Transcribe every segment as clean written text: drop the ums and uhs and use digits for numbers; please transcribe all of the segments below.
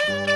呀。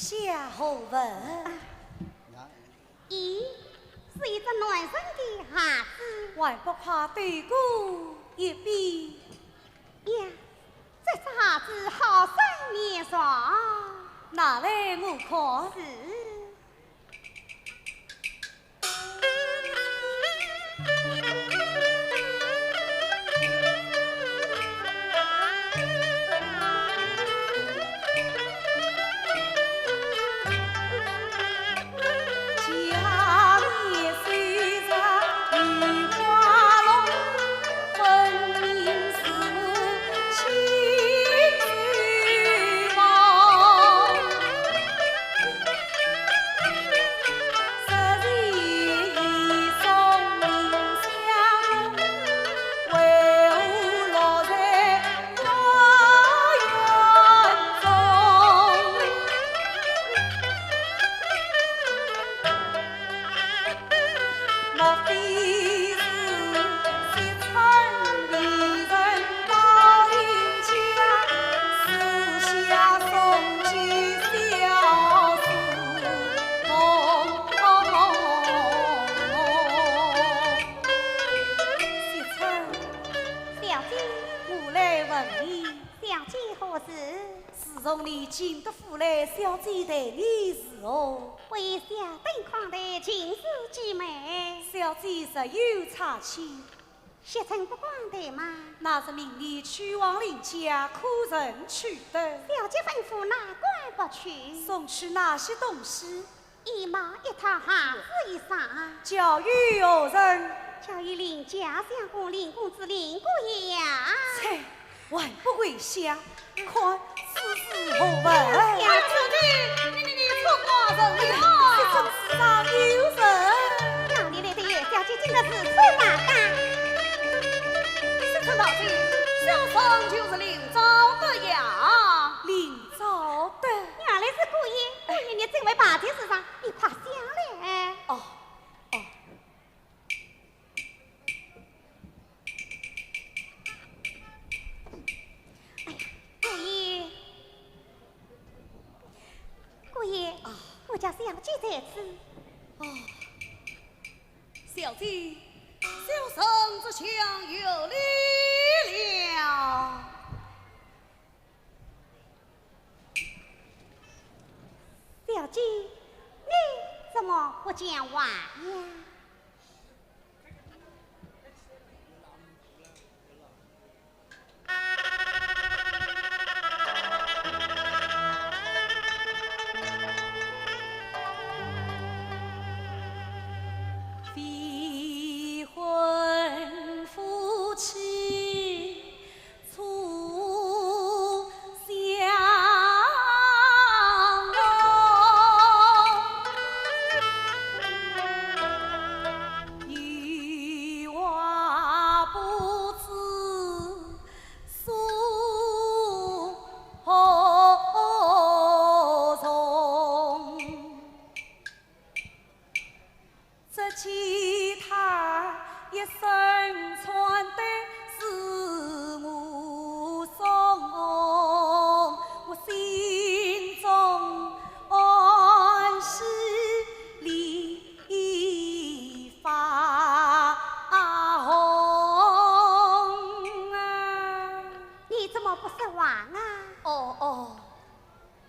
夏侯文，咦，是一只男生的孩子。还不怕对过一比？呀，这只孩子好生面爽。拿来我看。是。从你进得府来，小姐待你是何？为小登框的情丝姐妹，小姐实有差遣，写成不光的吗？那是明日去往邻家，可曾取得？小姐吩咐哪关不去？送去哪些东西？一毛一套孩子衣裳。教育何人？教育邻家相公林公子林姑爷呀。切，还不回乡？看。此事何问？小姐，你错过人了，这真世上有人。让你来的叶小姐真的是错大大。说出道理，小生就是林昭德呀。林昭德，原来是姑爷，姑爷你正为把件事上，你怕想嘞？哦。姑爷，我家小姐在此。小姐，小生这厢有礼了。小姐，你怎么不讲话呀？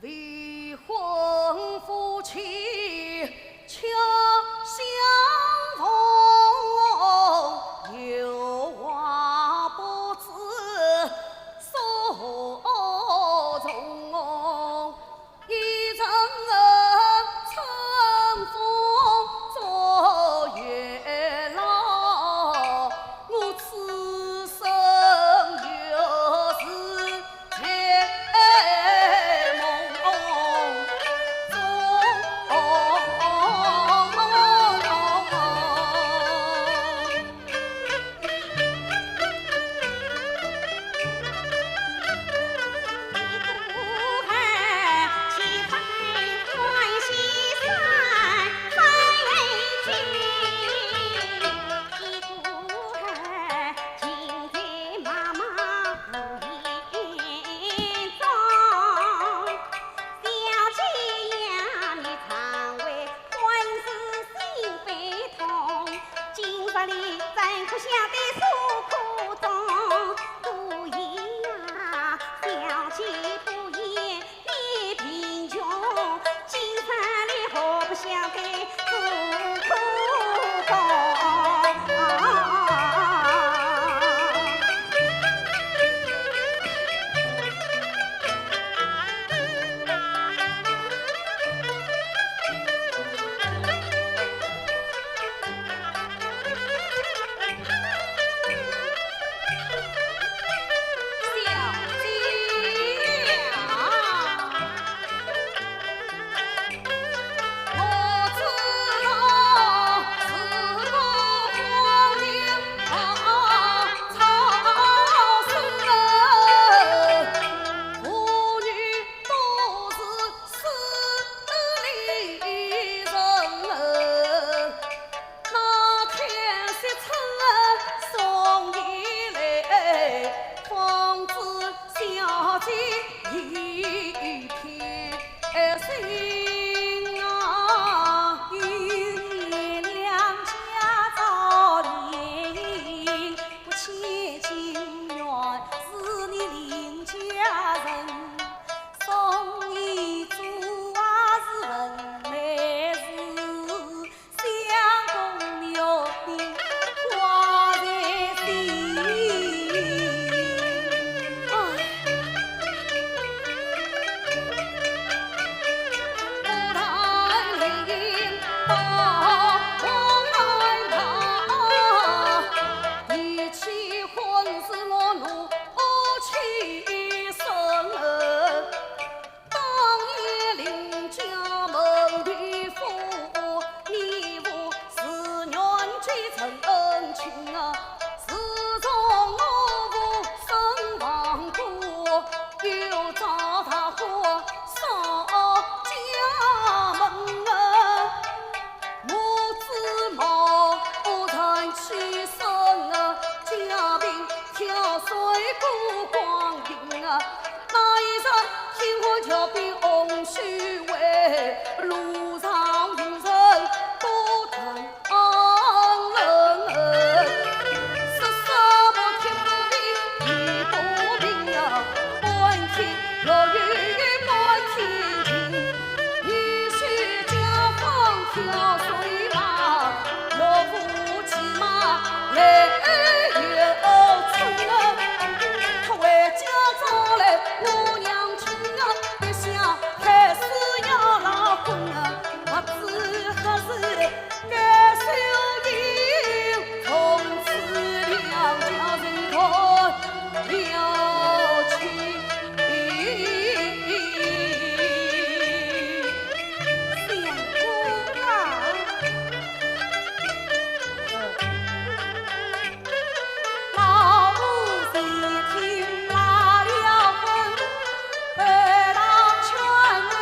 未婚夫妻巧相逢，有话不知所从。一阵春风作月老，我此生又是在梦中。啊，那一声天河桥边红须围，路上行人多疼人。说什么天不灵，地不灵啊，半天落雨半天晴，必须家风挑水马，若不骑马来有春啊，他回家早来我娘亲啊，一想开始要老婚啊，不知何时该收银，从此两家人团了情。相公啊，老夫一听拉了风，二郎劝我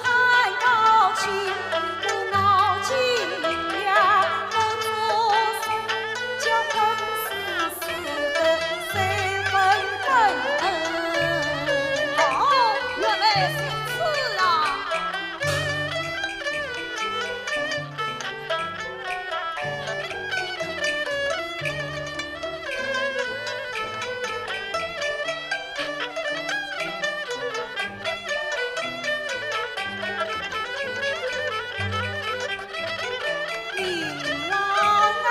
攀高情，我熬尽呀不作声，将婚事死得谁分分？哦，原来是此啊！林郎啊，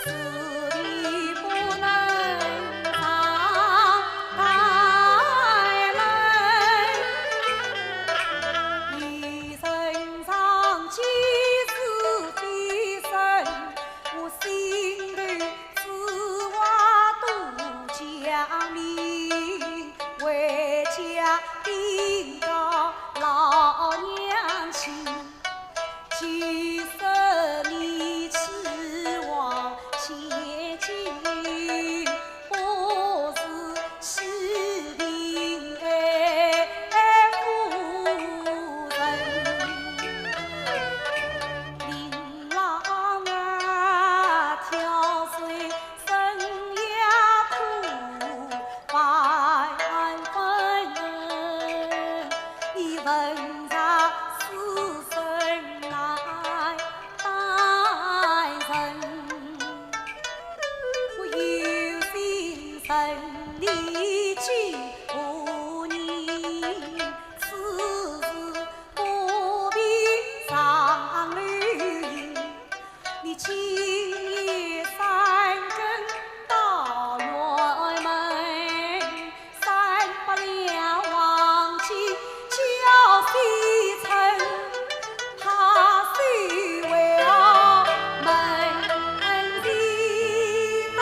此地不能长待人，你身上几是非身，我心头此话都讲理，为家禀告老娘亲，其实你痴往前进，不是西平夫人。林郎啊，挑水生呀苦，万分。你问他是谁来待人？我有心神力去护你，此事不必上绿营。你今夜三更到辕门，三不了忘记叫西城，他虽为了门的灯。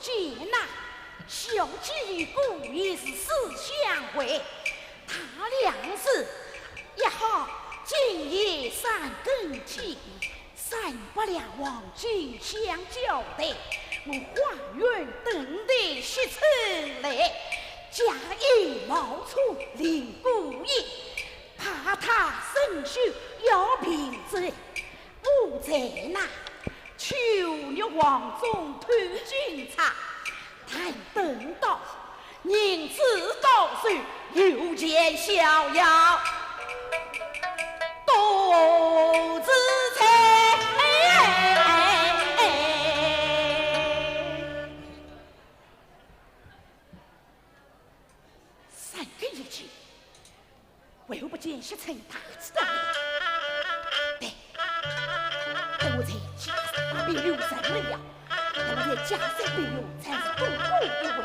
见呐，兄弟与故也是死相会，他俩是也好今夜三更起，散不了王君相交代，我花园等待西城来，假意冒充林姑爷，怕他身手要平罪，不在那。求你王中推军茶，但等到人子到手，又见逍遥独自采。三更一去，为何不见西城大子的对，等我在家上必留神了，等我在家上必留才是独孤一位。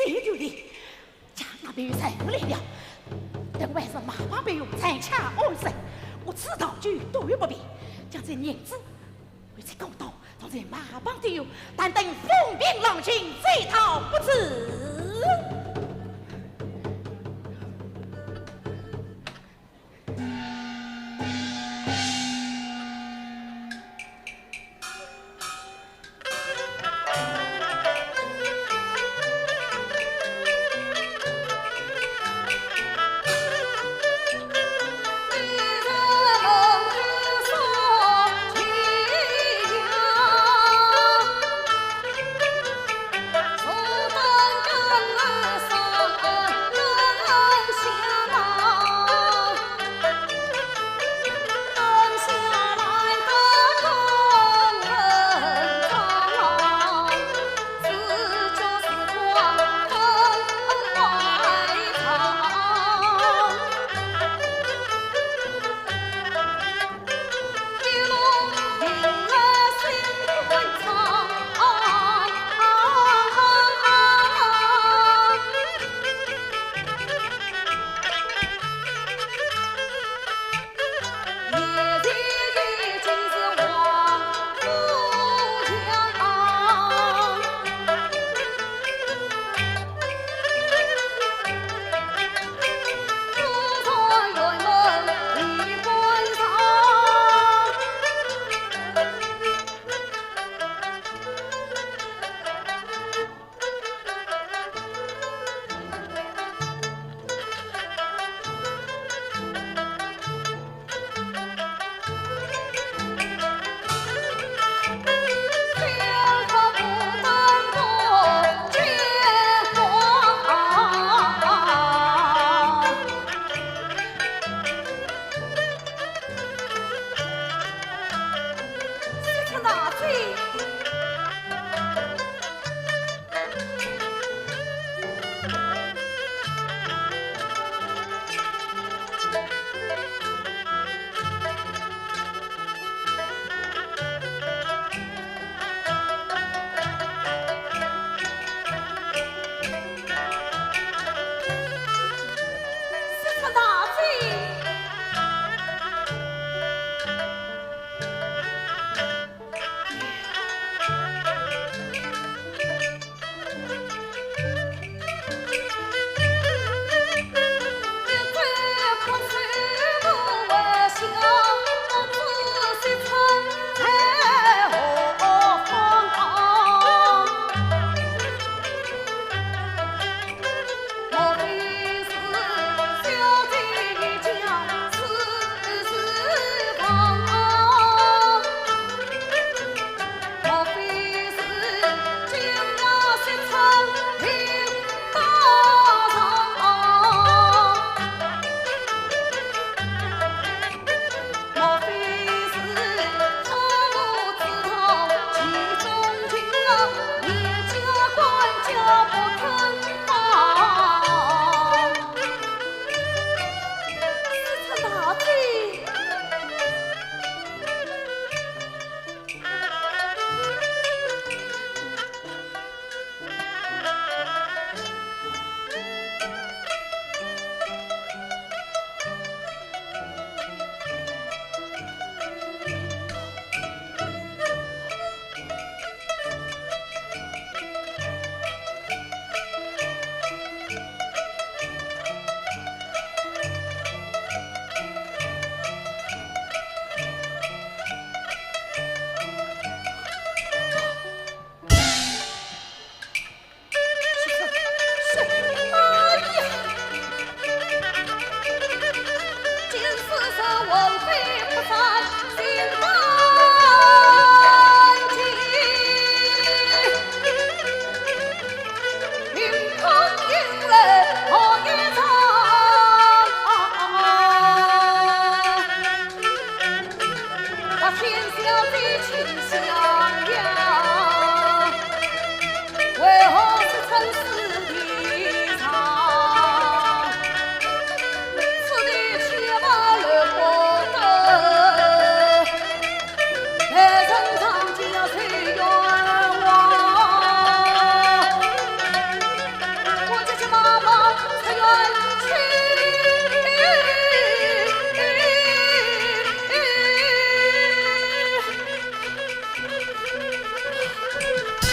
对对对，家那边财务来了，等晚上马上被用残恰而死。我此道就对不便，将这银子为这公道，放在马帮丢，但等风平浪静，再逃不迟。我等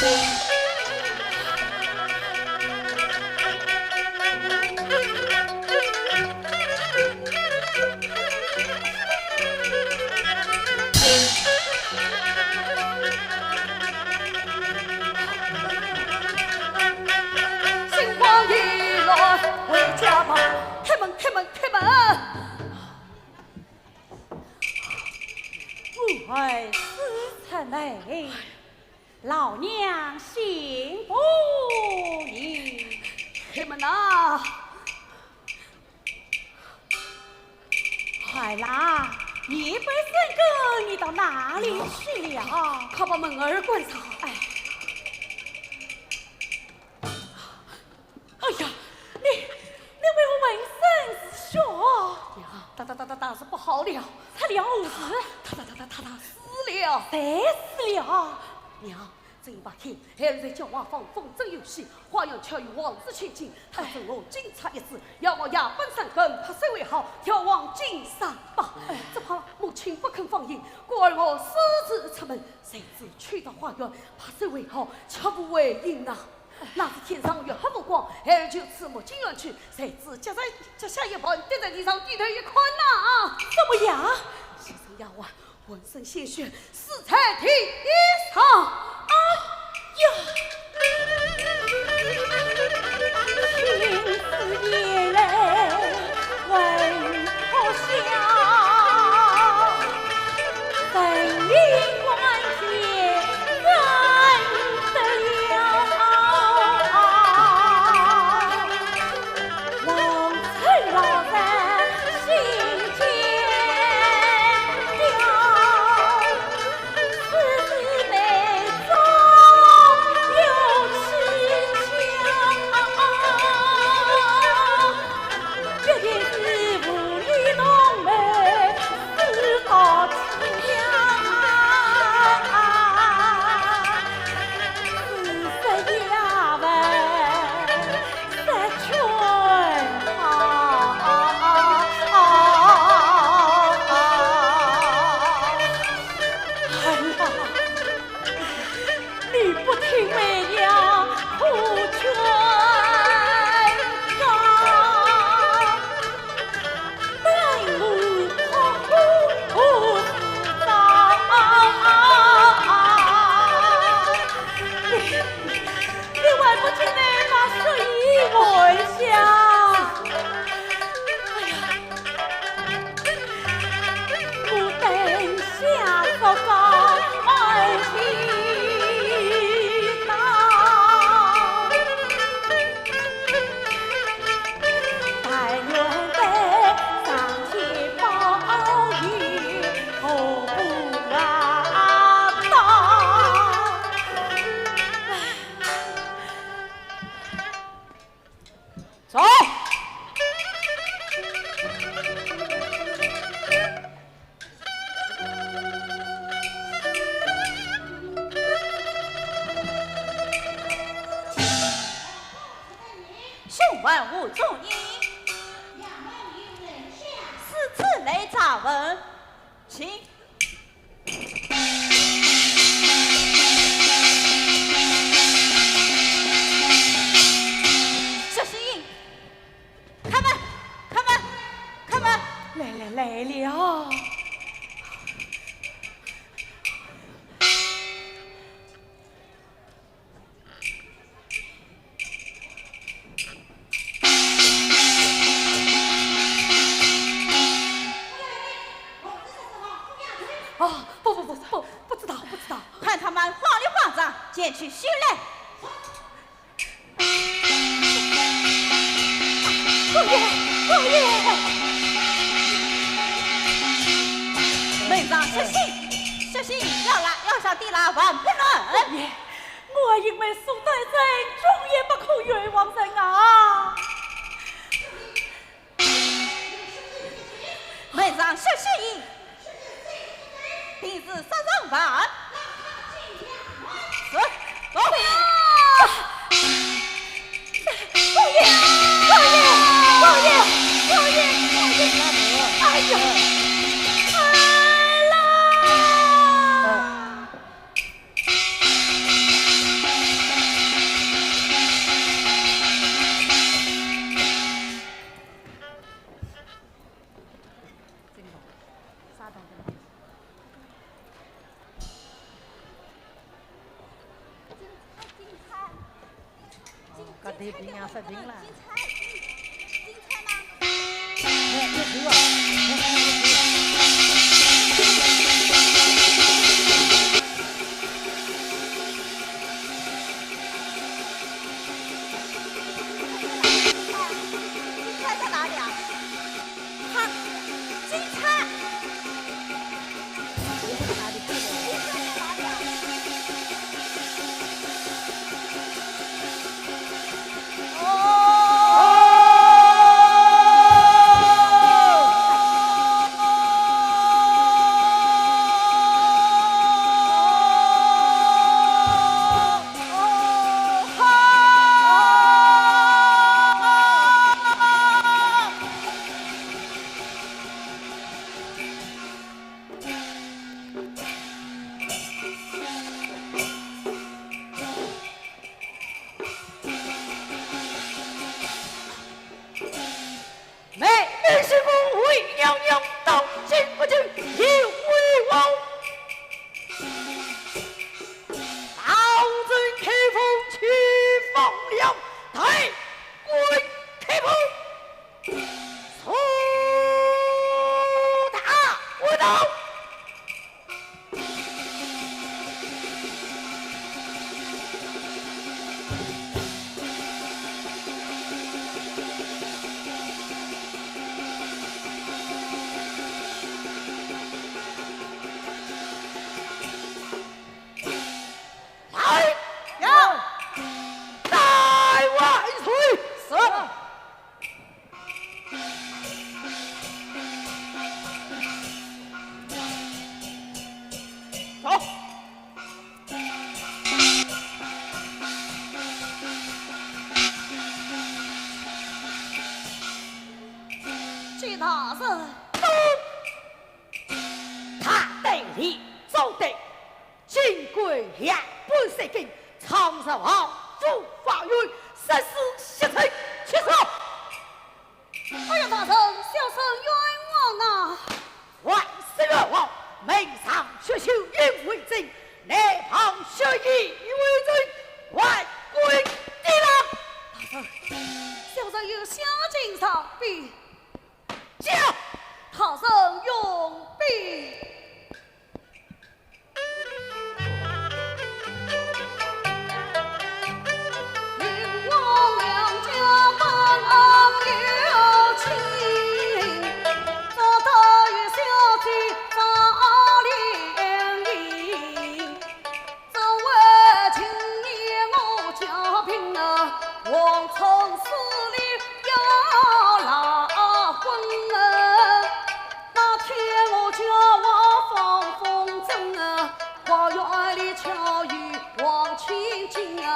星光一来回家吧，开门开门开门！哎，司臣哎，老娘信不疑。开门呐！孩郎，你本身哥，你到哪里去了？快把门儿关上！哎，哎呀，你为何闻声是笑？呀，大是不好了，他了何事？他死了！谁死了？娘，这一把天还是在叫我放风筝游戏，花样巧于王子千金。他赠我警察一职，要我牙本三根，拍谁为好，调往金山吧。只怕母亲不肯放映，故而我私自出门，谁知去到花园，拍谁为好，却不为应啊！那是天上月黑无光，儿就刺目进园去，谁知脚下一碰，跌在地上，低头一看呐，怎么样？先生丫鬟浑身鲜血，死在地上。哎呀！情似夜泪为何消？分云关天认得了，望尘老人心间掉，此事内中有蹊跷，决定是无意浓眉私到凄凉，此事衙门在春你不听媚娘苦劝告，等我不知你为不听内把事以为想？我等下糟糕爱情道，但愿被上天保佑，后不拉倒。走。兄万无中意，此次来查问，请。小心，开门，开门，开门！来了。啊，不知道。看他们慌里慌张，捡起袖来。王爷，门上小心，小心，要上地拉万不能。王爷，我因为宋太真，终也不可冤枉人啊！门上小心，平时杀人犯。走，走。哎呀！个对兵啊，发兵了。精彩吗？哎，有这个。精彩在哪里啊？看，精彩。去大圣，他对你做对，金贵下本色经，长寿好，复法院，生死协成，起手。哎呀，大圣，小僧冤枉啊！万事冤枉，门上血秀应为证，内旁血义为证，万归地郎。小僧有下敬上笔，叫大圣用笔。明王两家满昂有情，早得与小姐早联姻。这位今年我家贫啊，王从死里要拉婚啊。那天我叫我放风筝啊，花园里巧遇王千金啊，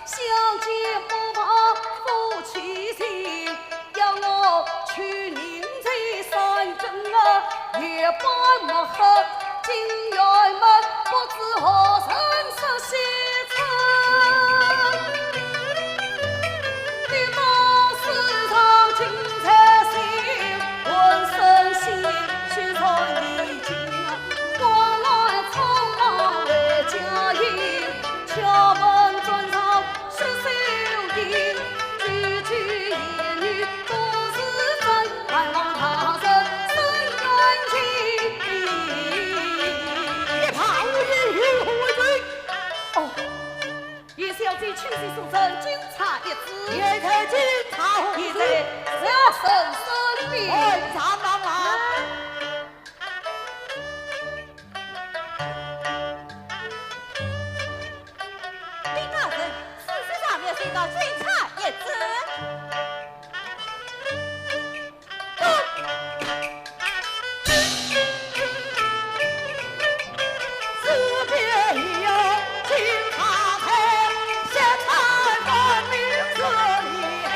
相见不怕夫妻心，要我去宁贼山珍啊，夜半莫喝金园门，不知何人设西城。你当世上精彩心，浑身心去从你经啊，我来匆忙为家营，敲门转朝是秀英，句句言语都是真，盼望他生生缘情。你怕我以后为罪？哦，叶小姐去世所赠，金茶一支，也在警察也在小僧身边。本长郎郎。丁大人，事实上面是一个警察也知。此别有警察台，现在分明是你黑，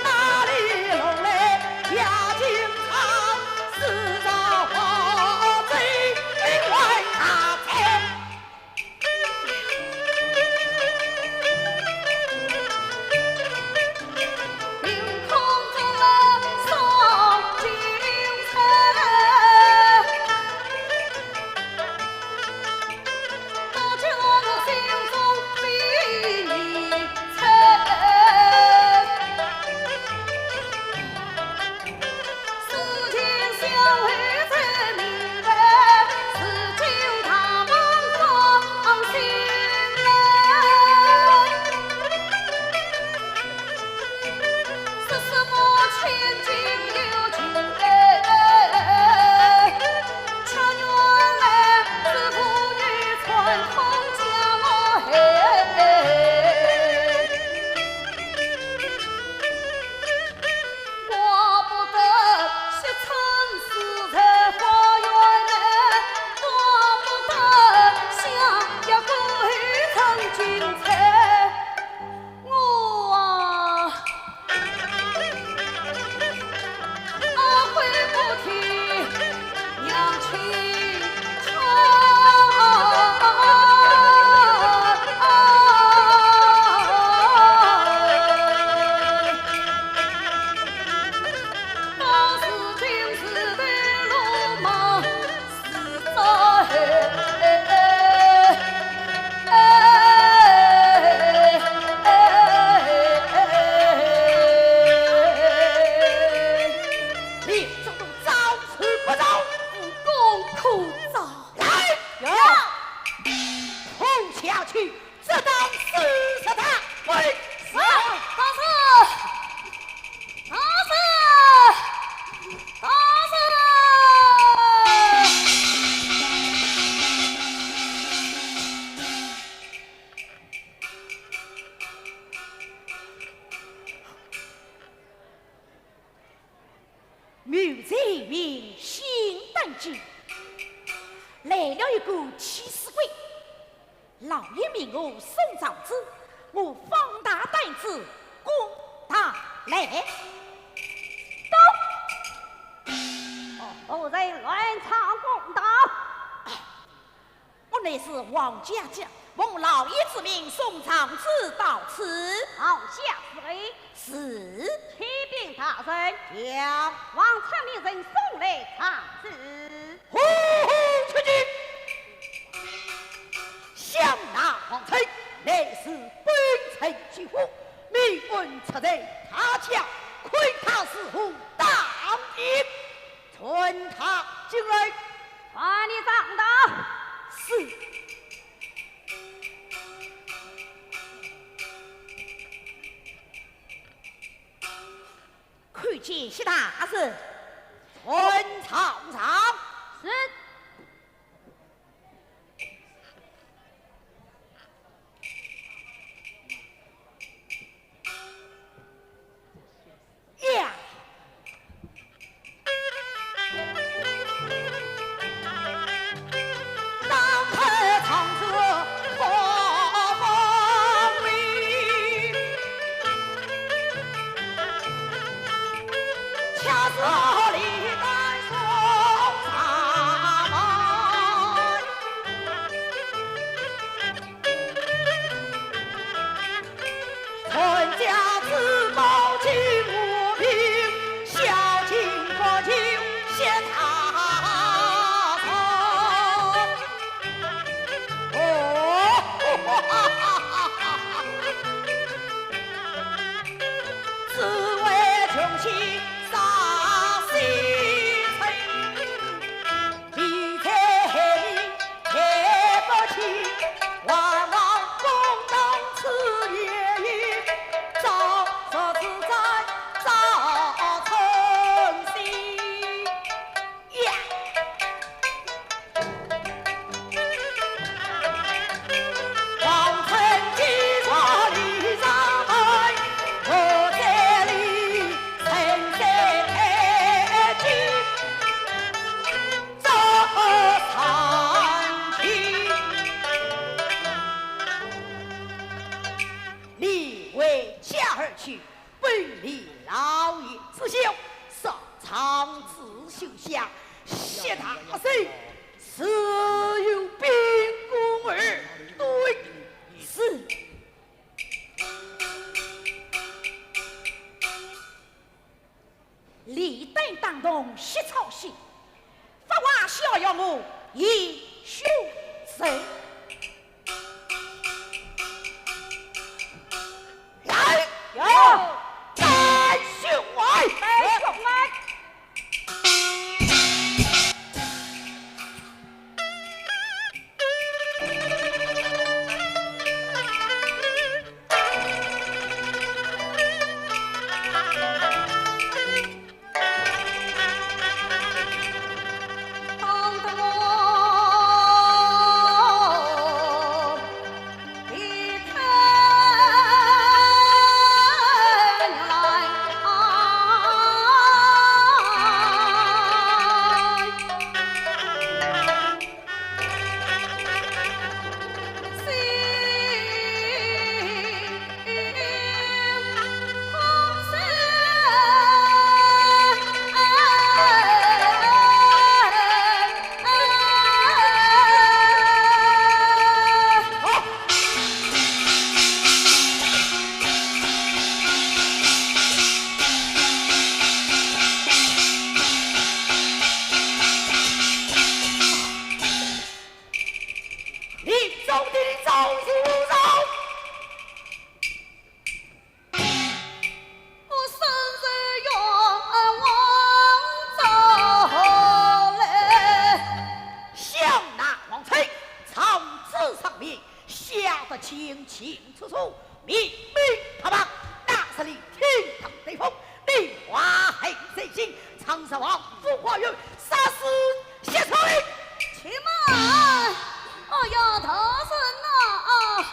哪里弄来假警察？私造花贼，另外他才。这名新登记，来了一个起死鬼，老爷命我送枣子，我方大胆子攻打来。不人乱唱公道。我乃是王家将，奉老爷之命送枣子到此。好，下水是，启禀大人，将王长命人送来枣子。呼呼出去！想拿皇城，乃是本城之福，命运出在他家，亏他似乎当今，传他进来。把你长大。是。看见谢大人，传曹操。是。呀！当开唱着何方名？恰似李丹送茶来，全家自保进无凭，孝敬国舅谢他曹。只为穷妻杀心肠，理财害民财不清，万望公道此夜雨，早说自在早春心呀。王臣记着李长门，我在里深深太君，早长情。你为家而去，本离老爷之孝，上长子秀下，谢大人是有兵公儿。对，是。李登当动西草心，发话逍遥我以凶神。来，有来兄外，来兄来。当得我一看清清楚楚，明明白白，那是你天堂雷锋，你花黑贼心，长沙王傅化元杀死谢翠。且慢，哎呀，大人呐，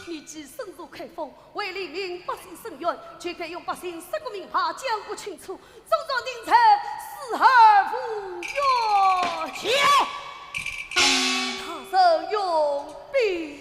你既身入开封，为利民百姓伸冤，却该用百姓杀个名牌讲不清楚，种种定才死而复冤。笑，他生用兵。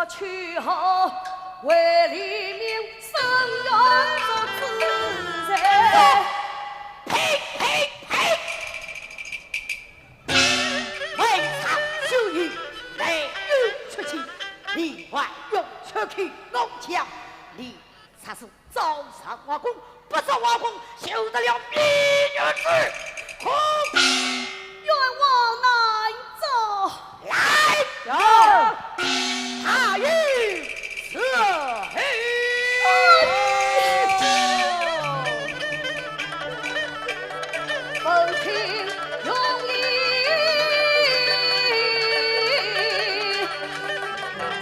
去后为黎明生源做自在。呸呸呸！为草修育，内有出气，里外用出去弄强，你才是早上瓦工，不上瓦工，修得了明日之苦。愿往南走，来走。大禹色黑，风听用意，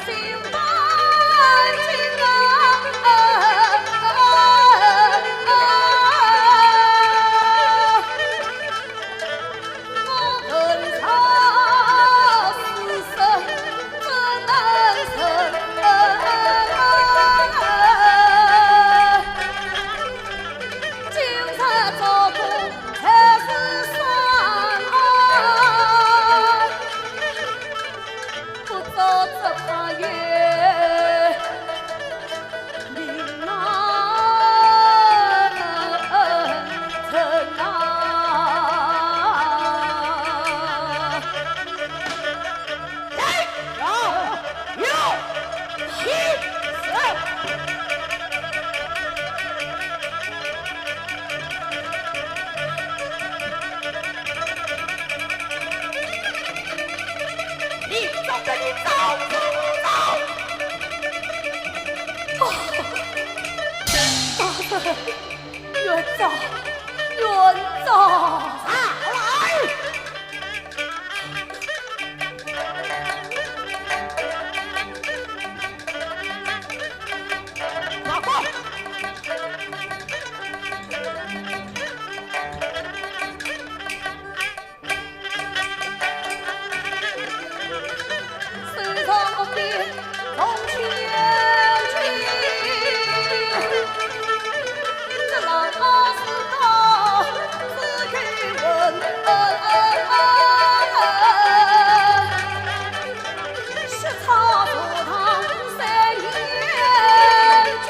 心伴情我恨他死生真难生。精彩做工才是善，不做这攀越命难成你走着你走不走？越早越早。下来！老公，身上边从前去，这老是道只给问，血草如汤三年去。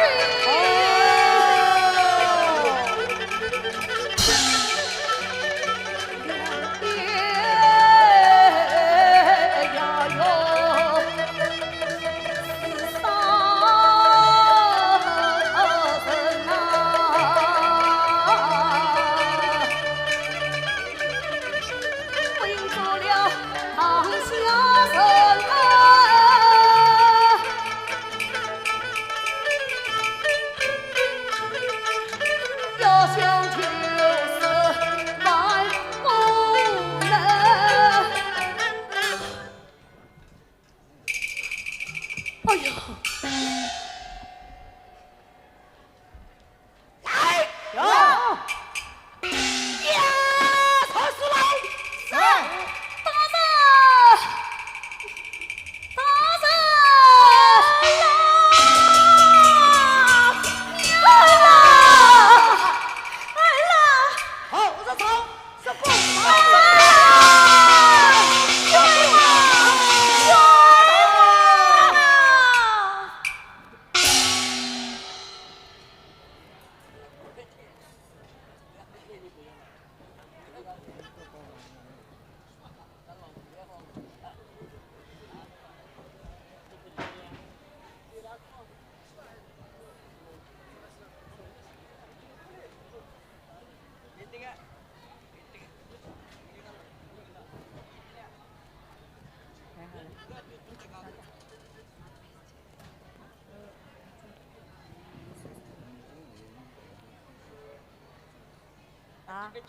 啊，去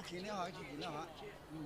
几年好？去几年好？嗯。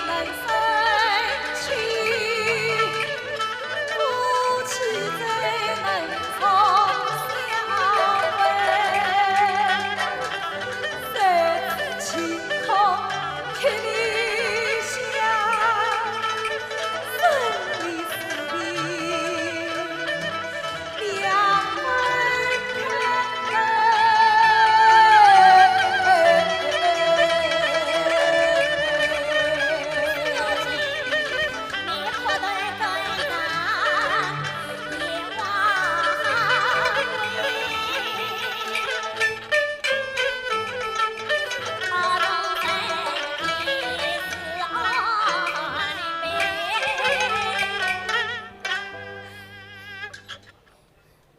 能生气，夫妻怎能长相会？谁知情空铁里香，生离死别两分开。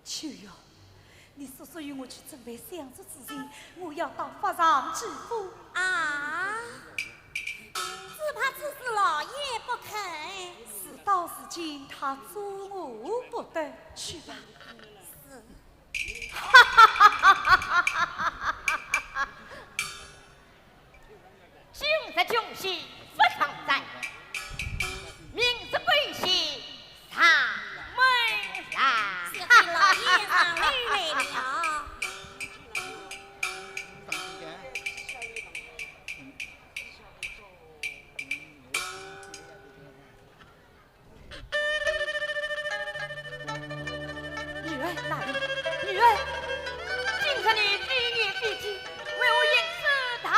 秋月，你叔叔与我去准备相助之前，我要到法上祭佛。啊！只怕此事老爷不肯。事到如今，他阻我不得，去吧。今日军戏不常在，明日归西上门来。是被老爷上来了。女儿哪里？女儿，今日你毕业毕竟，为我应是大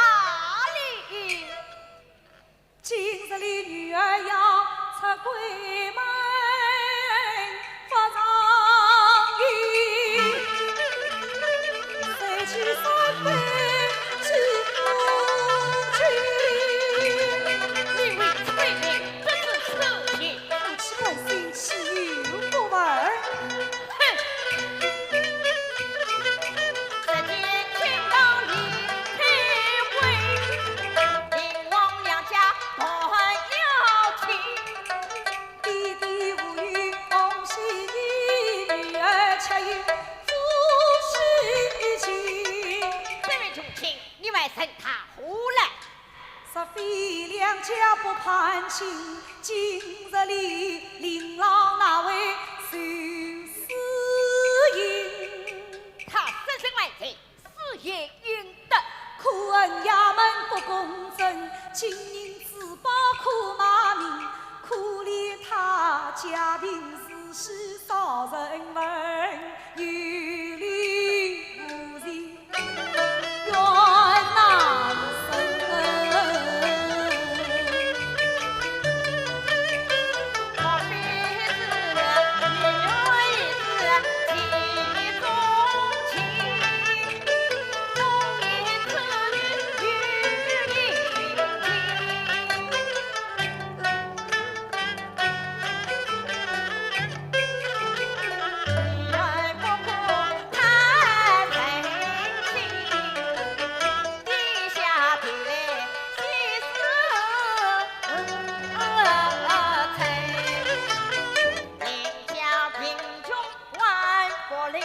礼。今日里女儿要出闺门发上衣，谁去三杯祭夫君？你为此为民，这是事情。夫妻关心，岂有不闻？这件情当你体会，令王娘家多要情。弟弟无语，恭喜你，女儿却有夫妻情。这位重亲，你外甥他何来？若非两家不攀亲，今日里琳琅那位寻死营。他生身外贼，死也应得。可恨衙门不公正，今人自保可骂名，可怜他家贫如洗，少人闻，有理无钱，冤难伸。莫非是你我一次情中情，终因此女与你女儿不哭太真情，低下头来细思沉。邻家贫穷万不灵，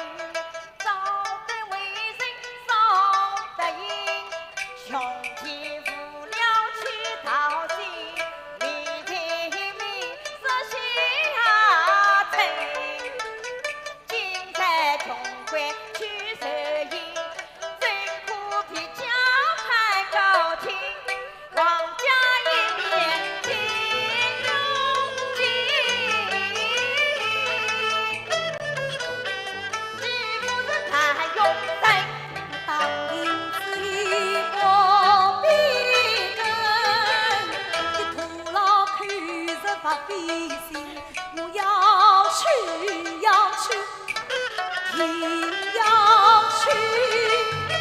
少得为人少得应。兄弟父了去讨亲，你听明是下沉。今在穷关去受刑，真苦皮家盼高听。王家一面情如镜，岂不是他用在当兵之意不必跟，一徒劳看着不费心。我要去，要去，定要去，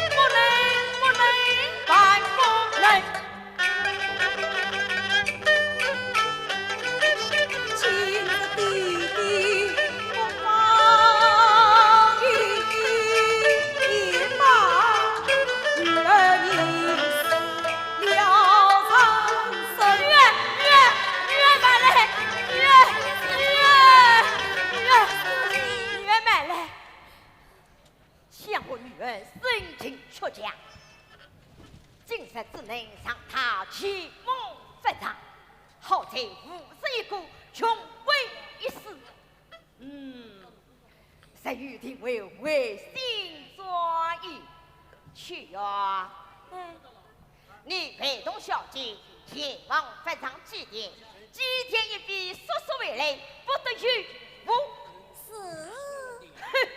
不能办不能。今日弟弟不放一把，女儿你了长生。女儿买来，女儿买来，想我女儿生情出家，今日只能让她启蒙发长。好在无是一个穷鬼一死。谁与定为违心专一？去呀！你陪同小姐前往坟场祭奠，祭奠一笔，速速回来，不得有误。是。哼！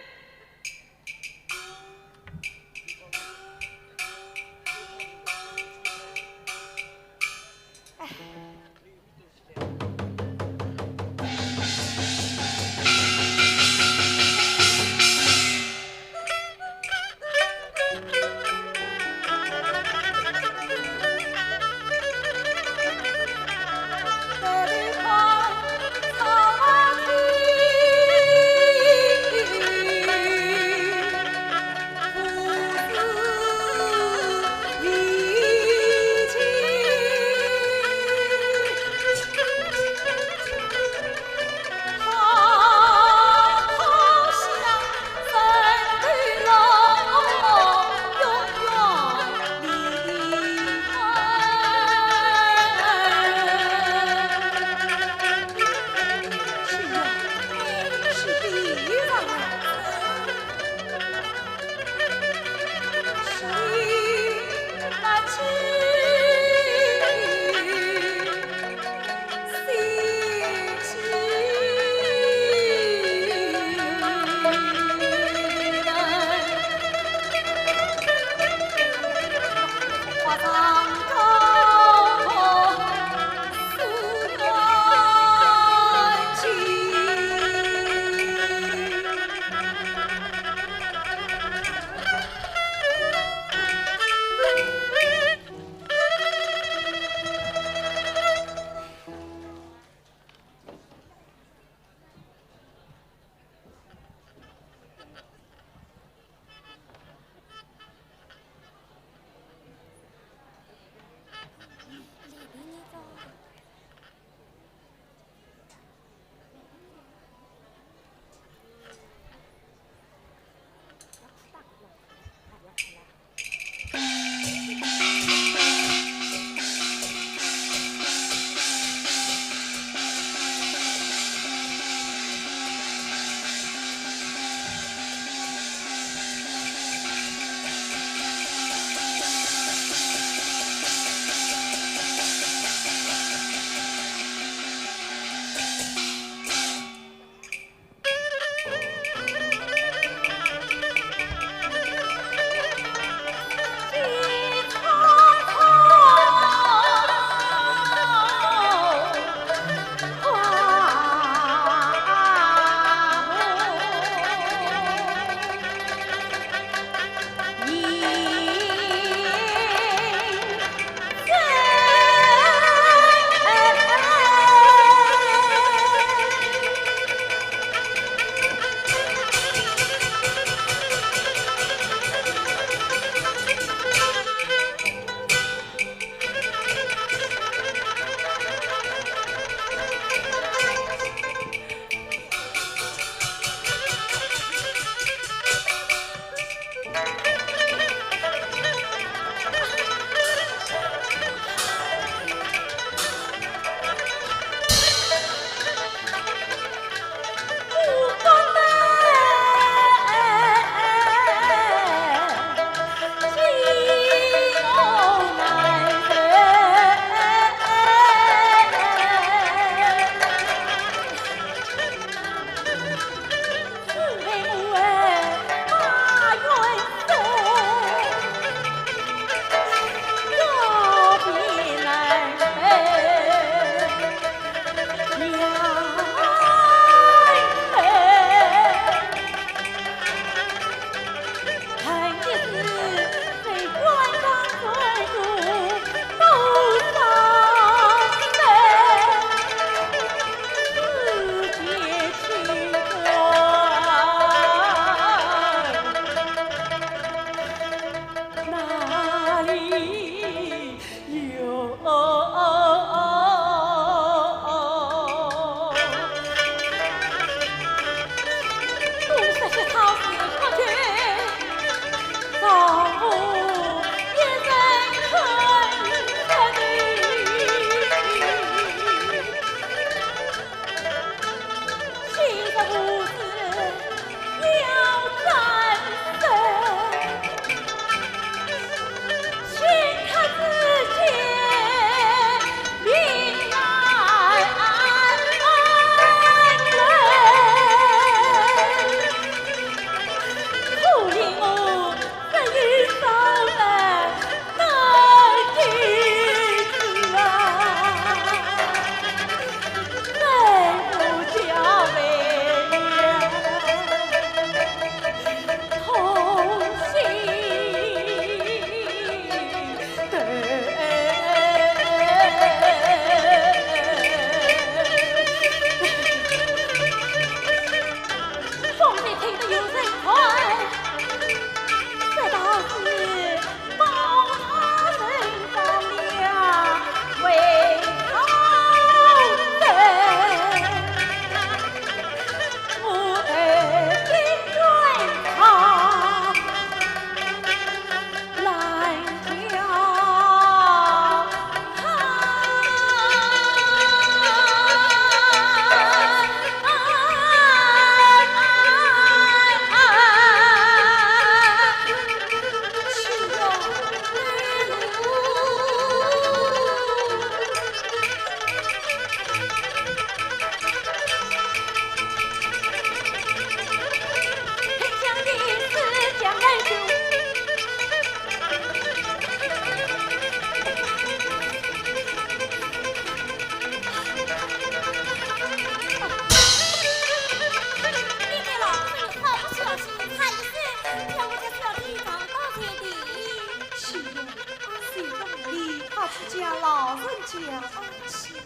出家老人家恩情。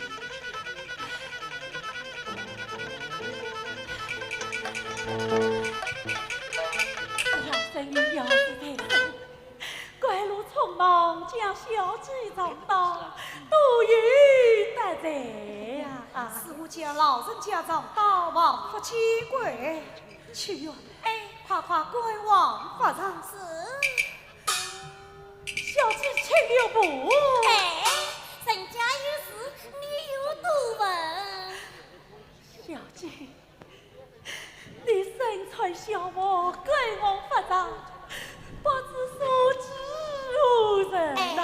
老生与要是太深，怪路匆忙将小姐找到，都有得罪呀。是我家老人家长大王不见怪，去哟，快快归往法上是。小姐请留步。人家有事，你有多问？小姐，你身穿小帽，归往法上，不知所指何人呐？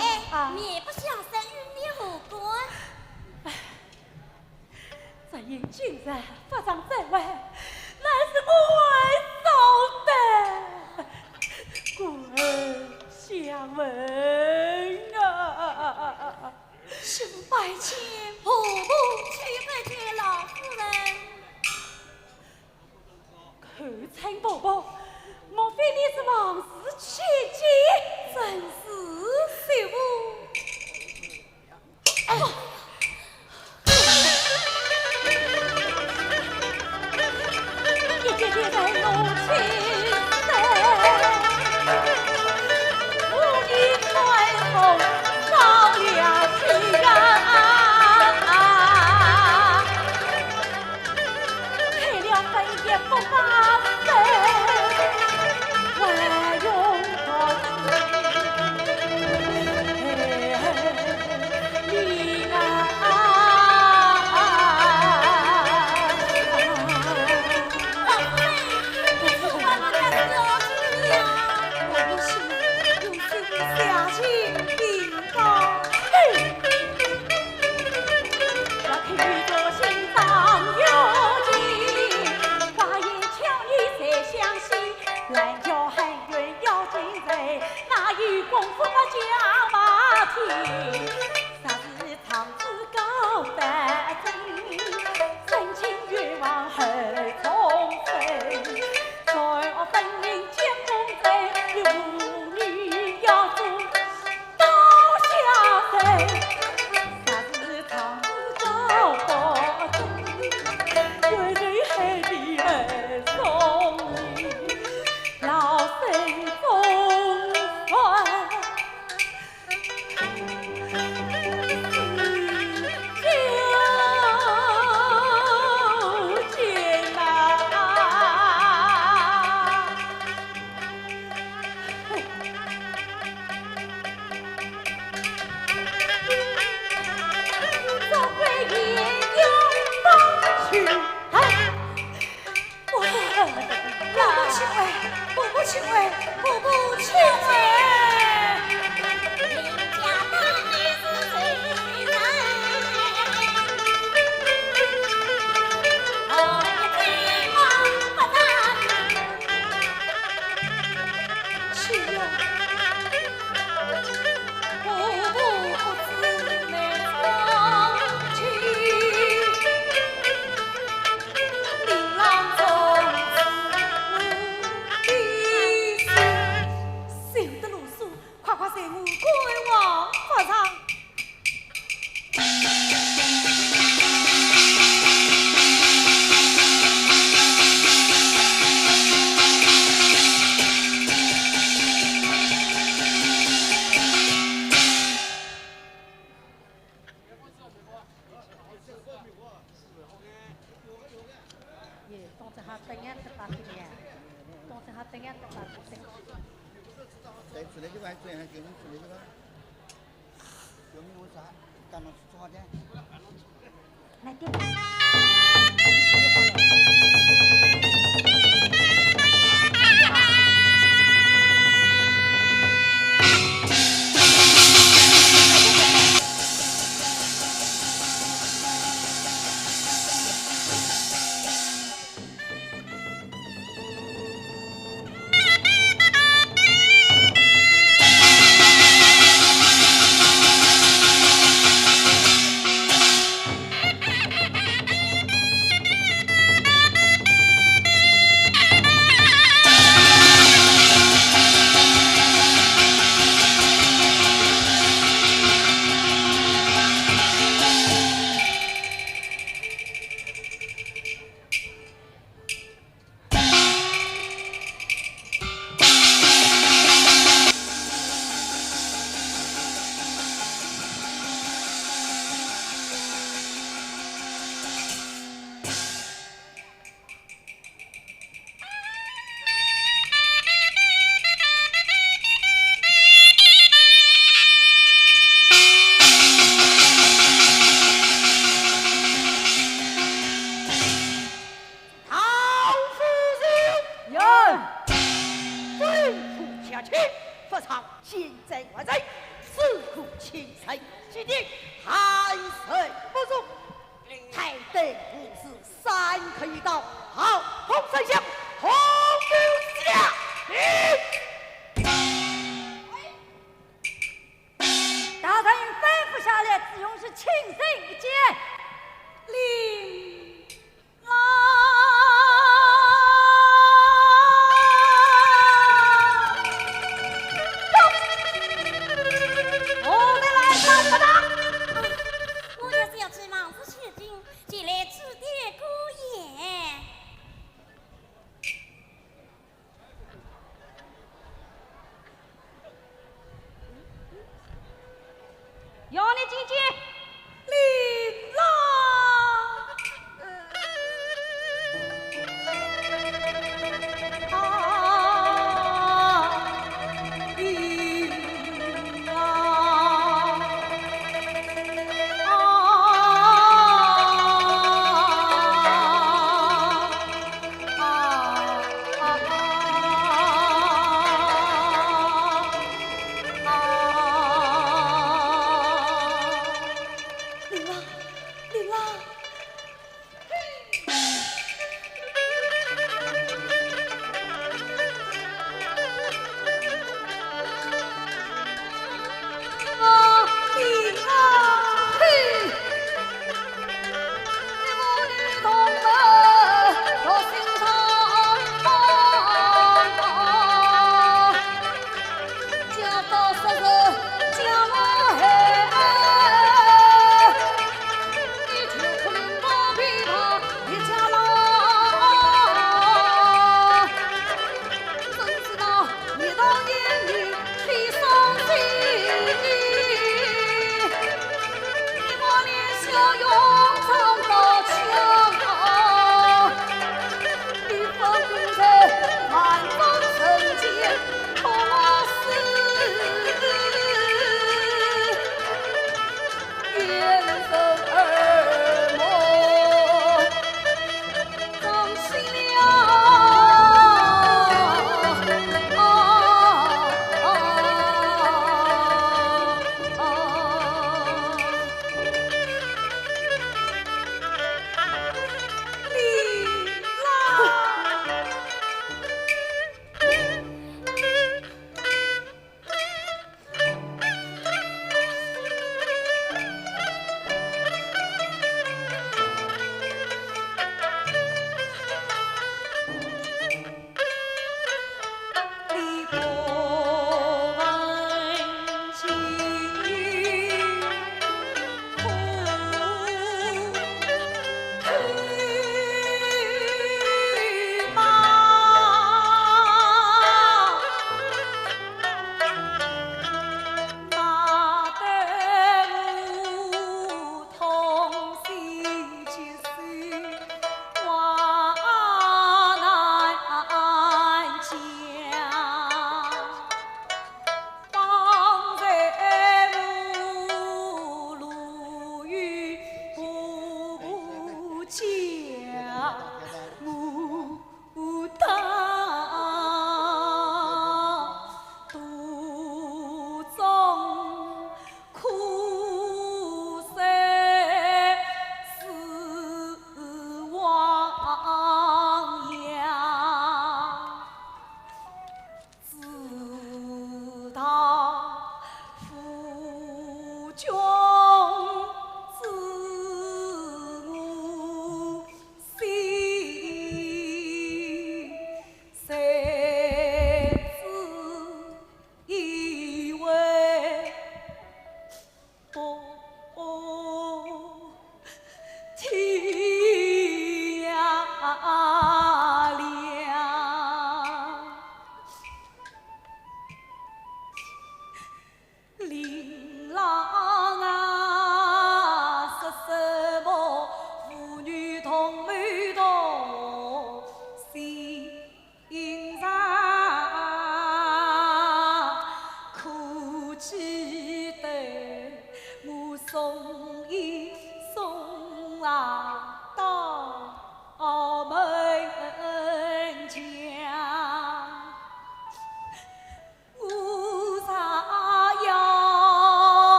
你不想生与你何关？只因今日法上在外，乃是我为受的，故而相问啊。请拜见何不去拜见老夫人？口称伯伯，莫非你是王氏千金？真是秀母。一姐姐在怒情深，无意穿红烧了心啊，配了粉也不发生，还用到你下情禀告，要听着心脏有劲，花言巧语谁相信？懒觉喊冤要进贼，哪有功夫把讲话听？啥是长子高得真，真情愿往后重分，在我分明见公贼，有妇女要做高下身，啥是长子高得真，为人海底很聪明，老身中算。在出来就还转，给人出来这个，有没有啥？干嘛做好的？来点。情深，须得寒水不入。太得不是三可以到，好，红丞相，红留下。大人吩咐下来，只用是亲身一见，令我们来看看他。我也是要去王府取经，前来指点孤言。要你进见。令郎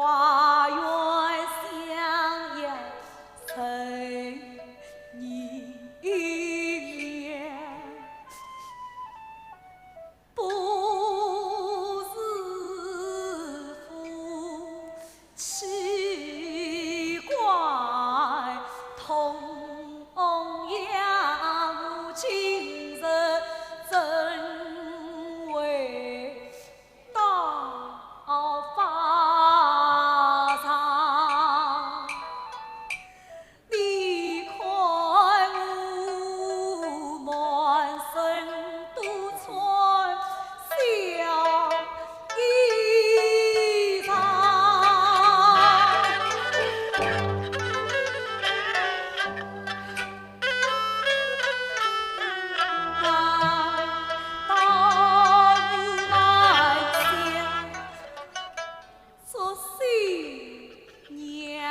花园香烟成一面，不是夫妻怪，同样今日真为到发长。你看我满身都穿小衣裳，到来乡做新娘。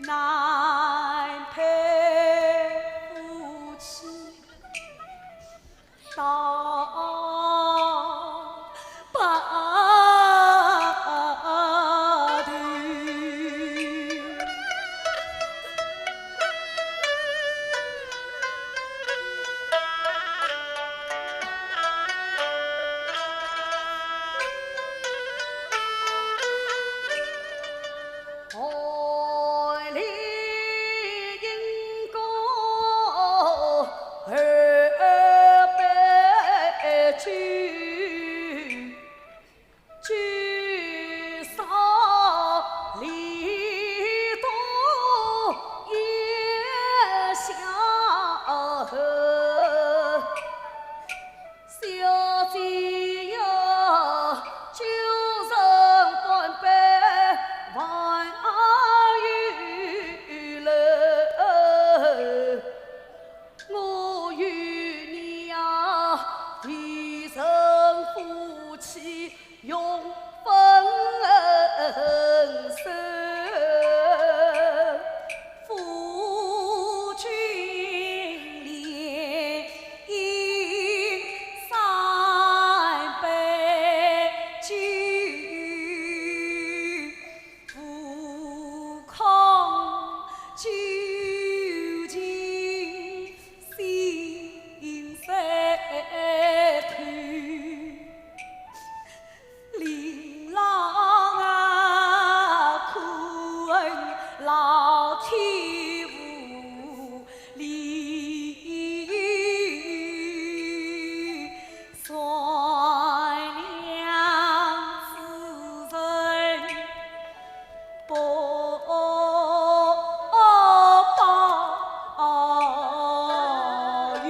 难配夫妻到白头。爱里因果二百句，聚少离多也相合，小姐呀，就人半百万娱乐，我与你呀，一生夫妻永分手。夫君连饮三杯酒，不空究竟心色退。琳琅啊，可恨老天无理，善良之人不报应。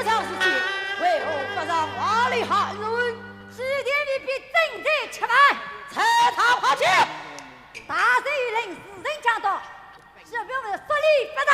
这场事情为何不让瓦里汉人指点你比正在吃饭？拆他花去？大人令世人讲道，是表为说理不当。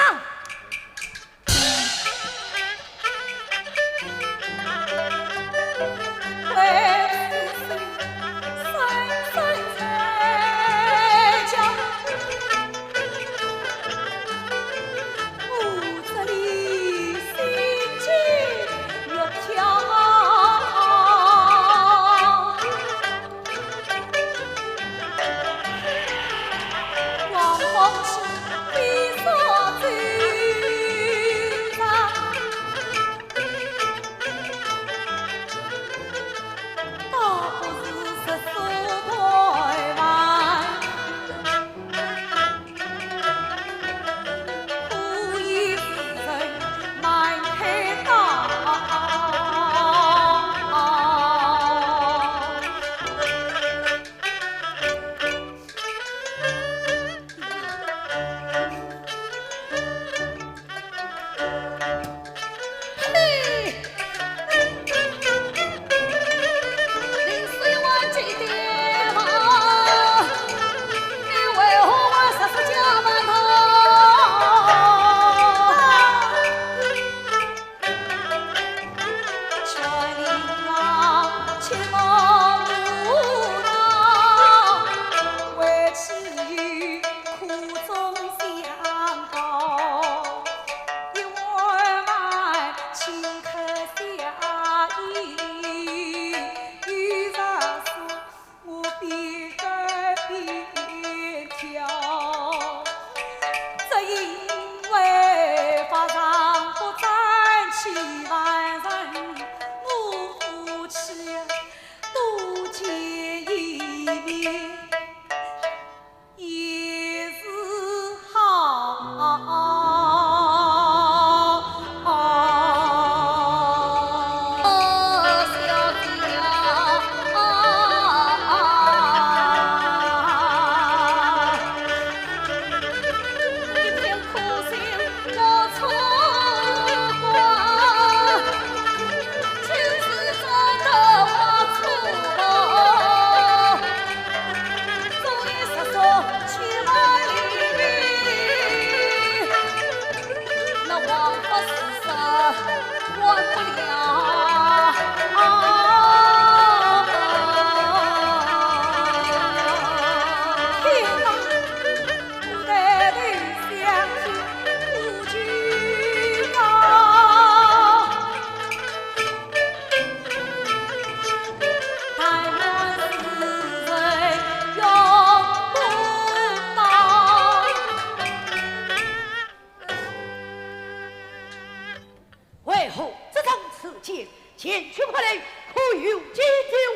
前去快来，可有几件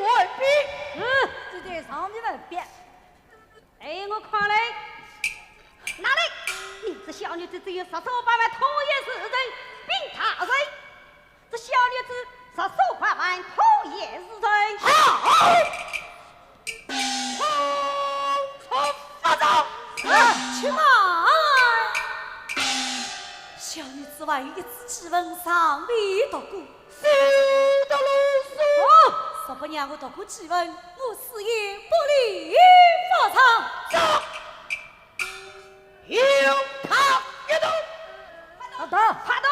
完毕？这件上面问别。哎，我看来，哪里？你这小女子只有18万偷也是人，并他人。这小女子18万偷也是人。好，匆发走。去嘛！小女子万一一次之问尚未读过，是的，老师。说不让我读过之问，我死也不离法场。走，有他一动。好的，快动！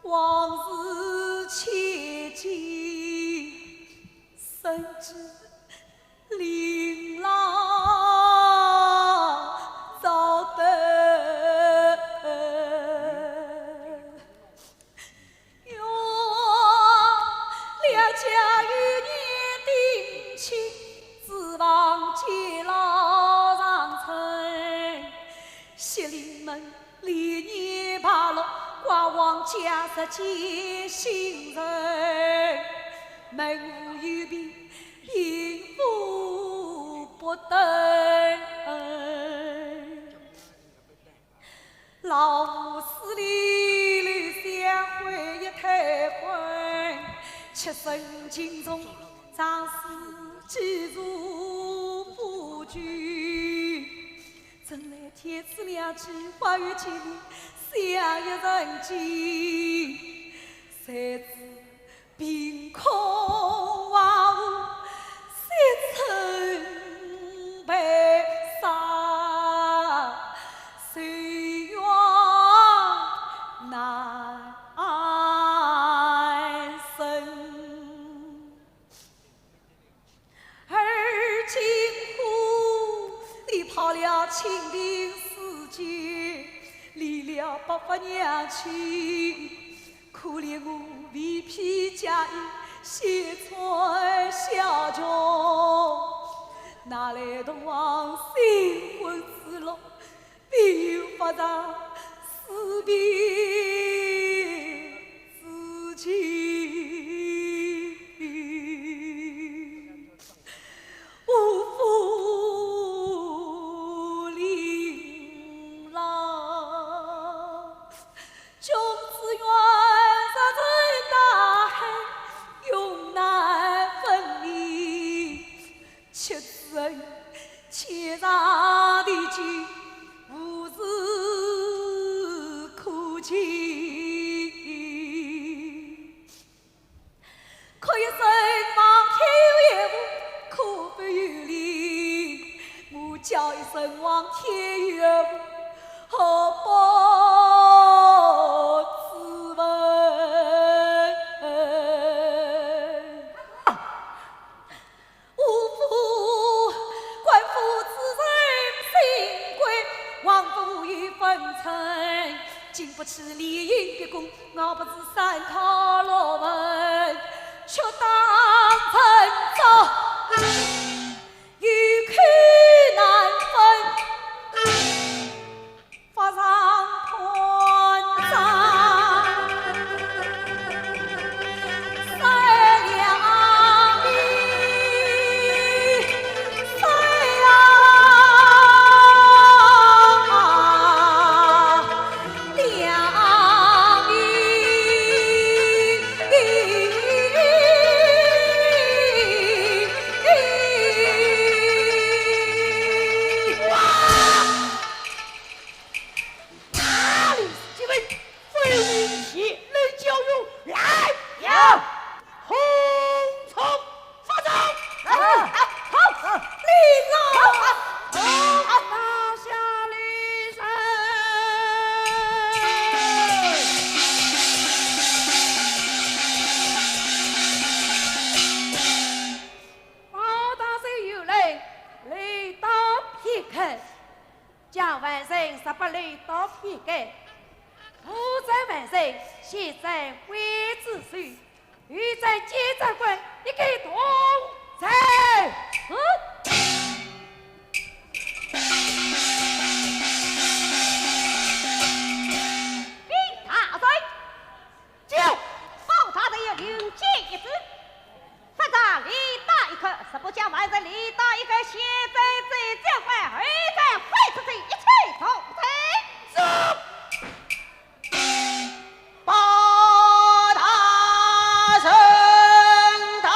往事切记，甚至琳琅造得，用两家与年定亲，指望结老长成。县令们连年爬落，挂望家实见新人，门户有别，贫富不等。老夫死里留下回忆太昏，切身尽忠，长死记住不惧。真来天赐良机，花月千里，相一人间。谁知凭空万物，谁曾悲伤？岁月难伸。而今乎你跑了清平四街，离了百发娘亲，可怜我未披嫁衣，血穿小桥，哪来的往新婚之乐？并不让死别之情，无福临老，君子远沙沉大海，永难分离。妾子恩，妾上的情。无事可期，可一生望天有业务，可非有理。我叫一声望天有业务，何不自问？无父官夫之人心归。王府与风尘，经不起烈焰的攻，熬不至山涛落文，却当成舟，欲去难分，发上团章，三两米，三两。将万岁十八里到批改，负责万岁，现在官之岁，欲在监察官一个同在。禀大帅，就报他的有领旨一旨，反正李大一刻，是不将万岁李大一刻现在最将官，而在坏出去一切同罪。是。报大圣到。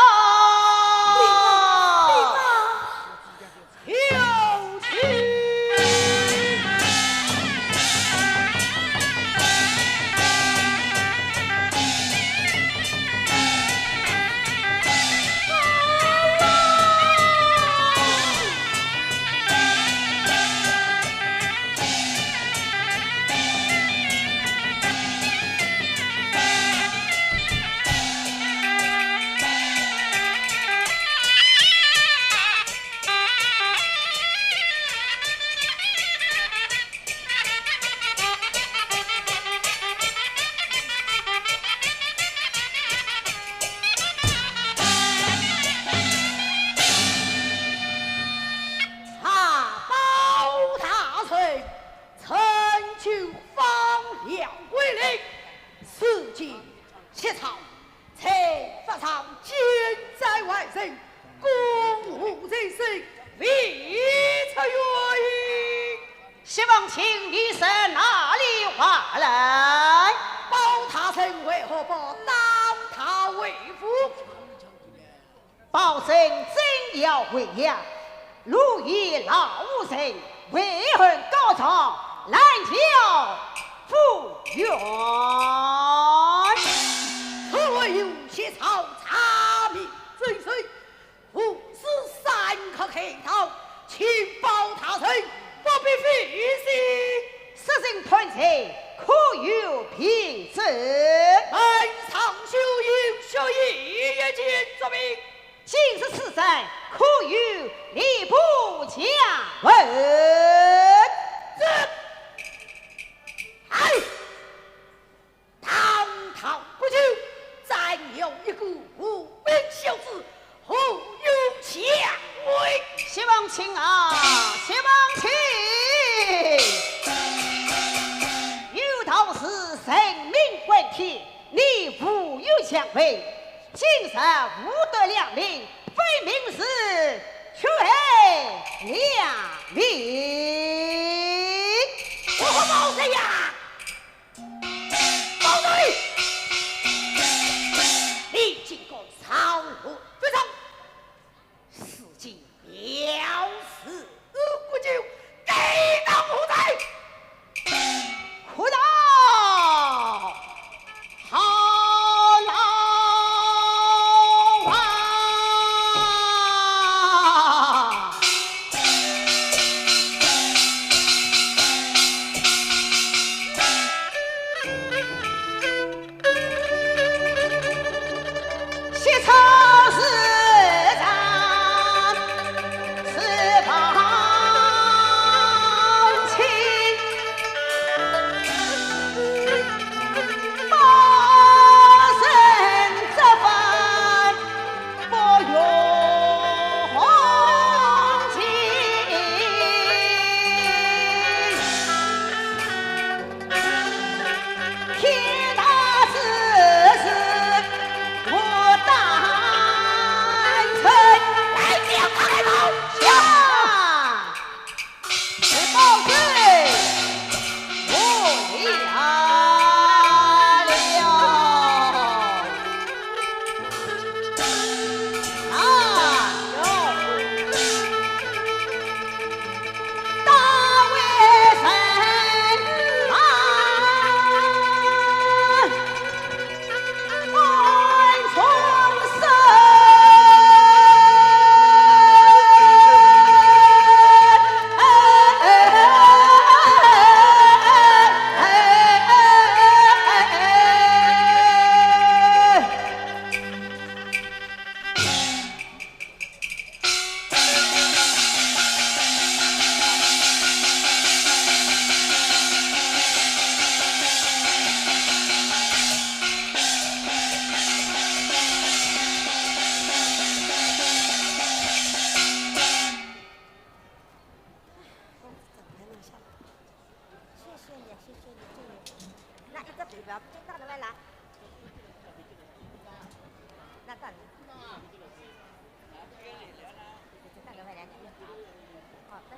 亲，你是哪里话来？包大神为何不当他为父？包拯真要回呀，如以老神为恨高唱，难教复原。此为有些草查明追随，父子三可黑道，请包大神不必费心。死神团结，可有凭证？本上修营学艺也见作明。今日此神，可有吏部将问？哎，堂堂不久，暂有一个无名小子，何有相为？谢王卿啊，谢王卿，有道是神明问题，你无有相违。今日无德良民，非明事，却良民。我和毛贼呀，毛贼，你竟敢草河非常，事迹了事不久，给当何在？苦道好老啊！写草是咱是帮亲。包拯这番不用情，天大之事我担承。来将他来报下，是包拯我了。那一个对标，最大的来拿。那大的。最大的来拿。好的。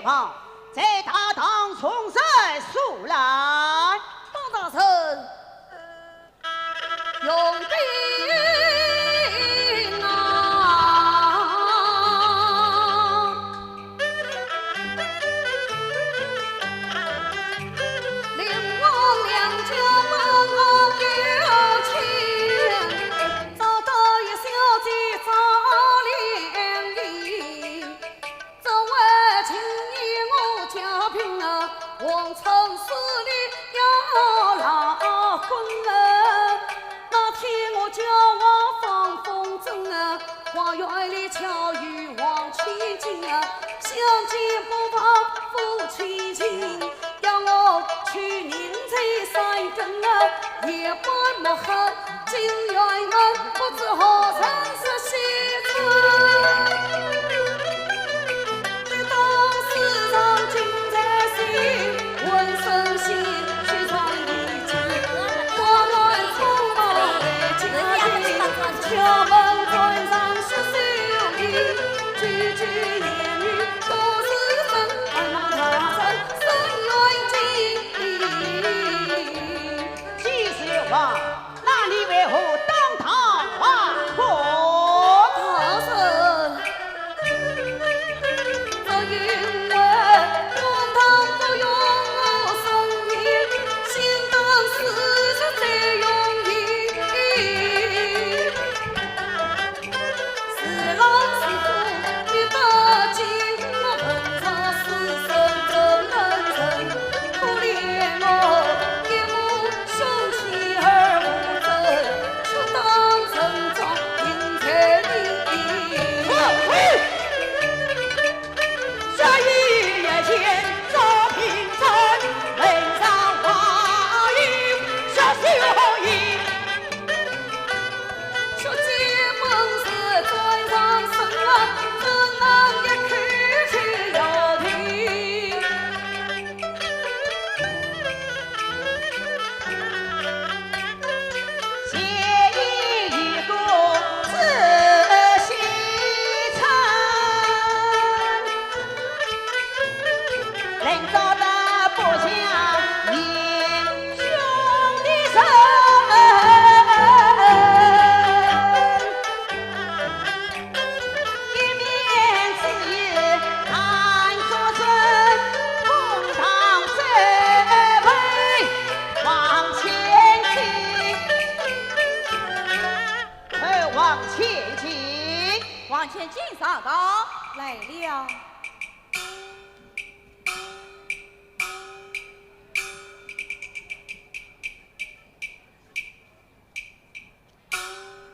王在大堂重审肃来。当大人，用兵啊！令我两家门后有情，找到一小姐早恋离，这位情义我家贫啊，王城市里要老婚啊。那天我叫我放风筝啊，花园里巧遇王千金啊，相见不怕夫妻情，要我去宁财三更啊，夜半莫黑金鸳鸯，不知何曾是西村。当时让金在心，闻声心去闯一进，花乱匆忙来家庭，敲门砖上说手艺，句句言语都是真，他人生缘尽。季水王，那你为何当堂发火？大神，这因为公堂不用我生意，心当事实最容易。是郎是妇遇得紧，我逢场死生真认真，可怜我一母兄妻儿无争，出当城中迎财礼。这一夜间遭平川，门上花影说秀英。出街门是砖上生啊，怎能一口气要停？写意一个自西城，人造的不像英雄的身。一面之意难作声，公堂这位往前进，往前进。往前进上道来了。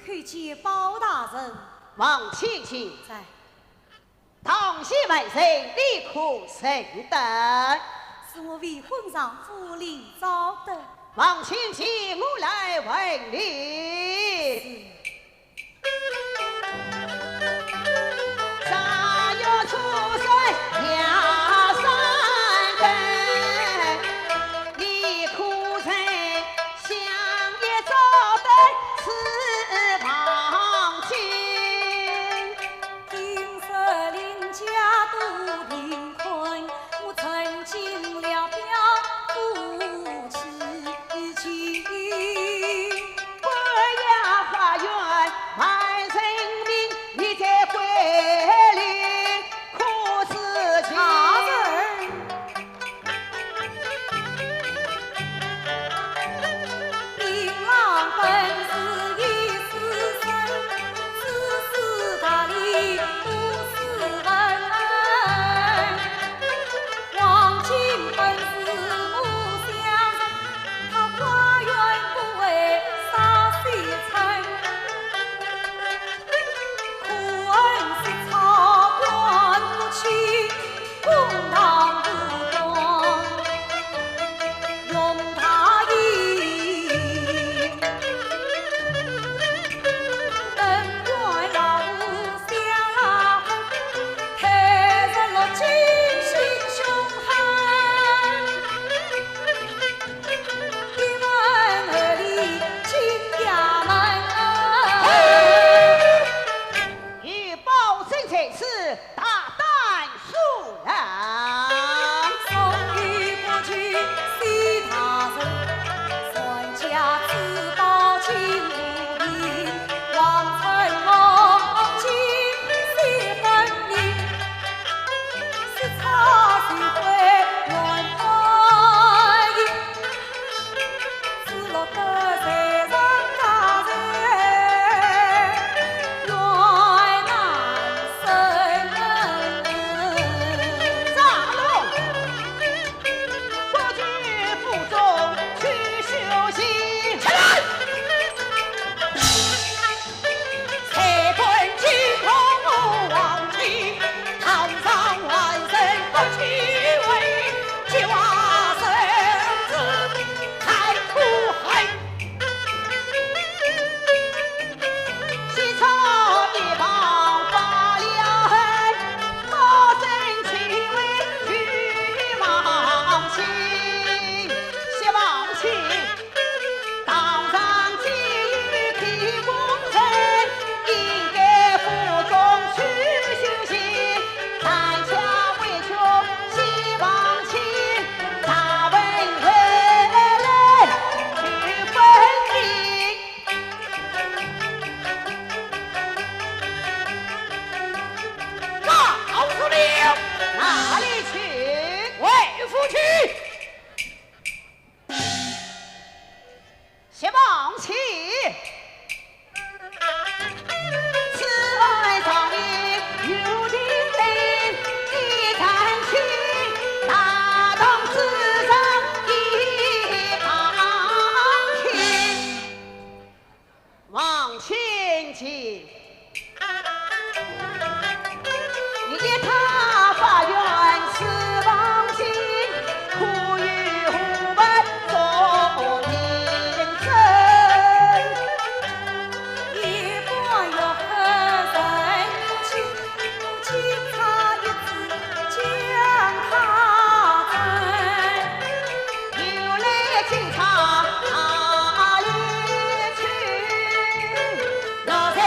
看见包大人往前进，在，堂媳门神立可升等。是我为婚上府里找的。往前进，我来问你。啥要出身压三更，你可曾想也找得此旁亲？今日邻家都贫困，我曾经了表夫妻情。官夫去。先放弃。此爱少年有点美，一战起，大当自上一旁听，往前进。一他法院是王亲，苦于虎门做名声，一波有何人情？警察一字将他斩。有来警察一去，那在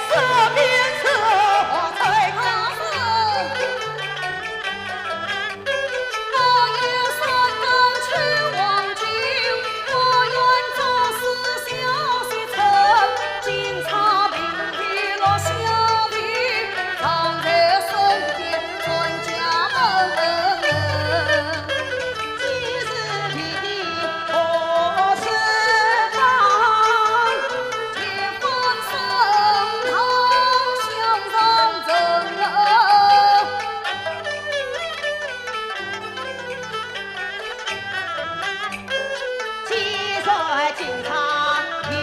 这边是才可是我有山东去望京，我愿做事小些成。警察平地落小弟，常在身边专家们。今日里的何时当？铁风升堂相让人儿。既说警察原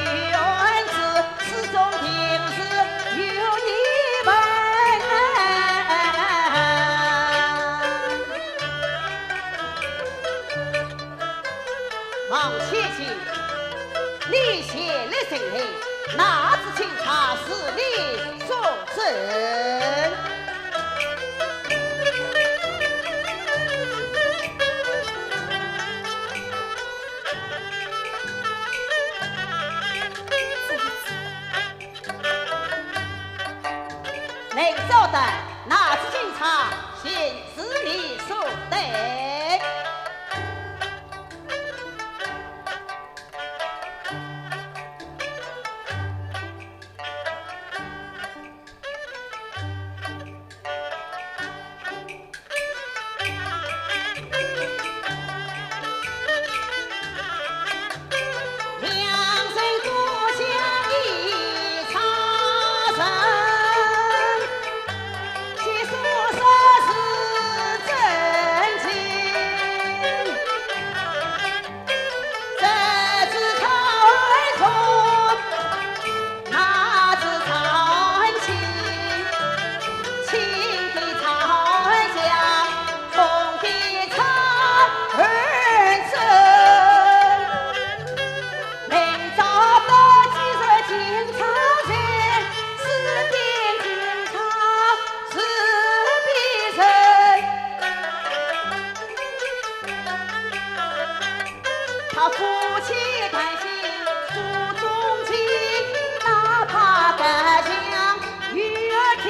子始终定是有一门。往前进，你写了信来，那只警察是你所证。能找的那只警察，现是你所得。两人多相一差生，其所说是真情。这只草儿中，那只草儿青，青的草儿香，红的草儿真。能找到几十警察人，是边警察是必人。他夫妻担心诉衷情，哪怕敢将女儿听，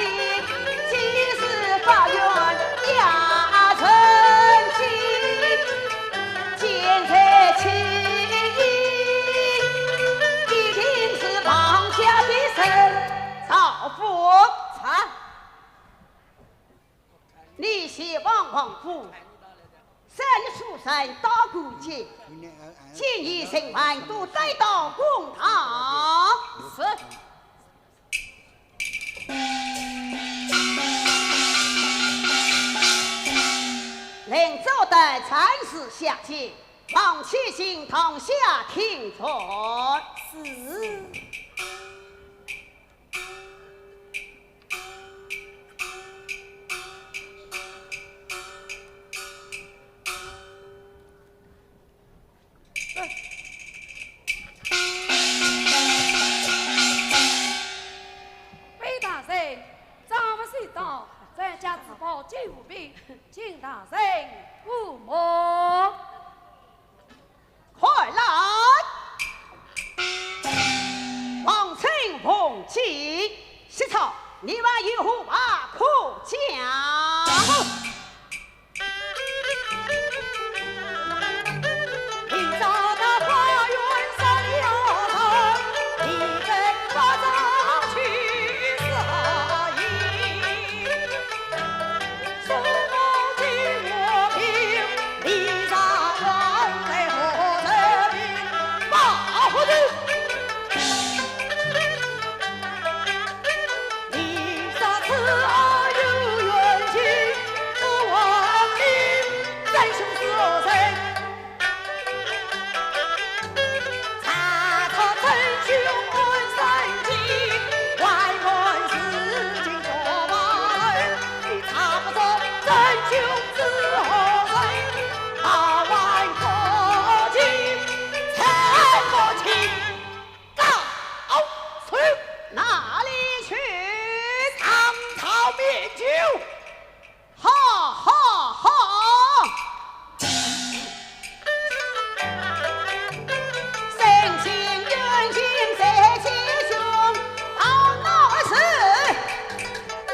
即使法院压成亲，见在情义，一定是王家的神造福产。你是王王府，三日出山到古节，建议审判都带到公堂。是。能找的暂时下界，王启行堂下听从。是。魏大人，咱们是到在家自保救兵，请大人勿莫。快来！王成凤起，西草，你把有话可讲。你找那花园上了头，你跟巴掌去撒野，说我听我命，你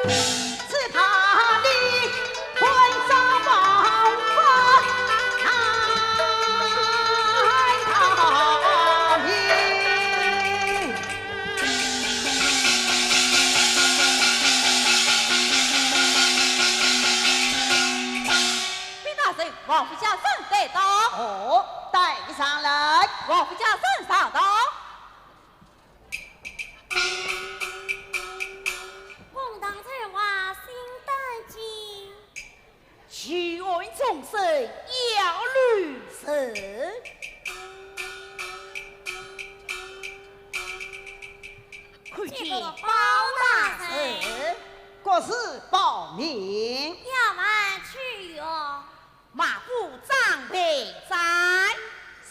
是他的婚纱王法难逃命。禀大人，王府家人得到。哦，带上来。王府家人上到。公堂才华心胆惊，去爱众生要虑神。快去这个包大人国事报名。要慢去哟。马府长辈在。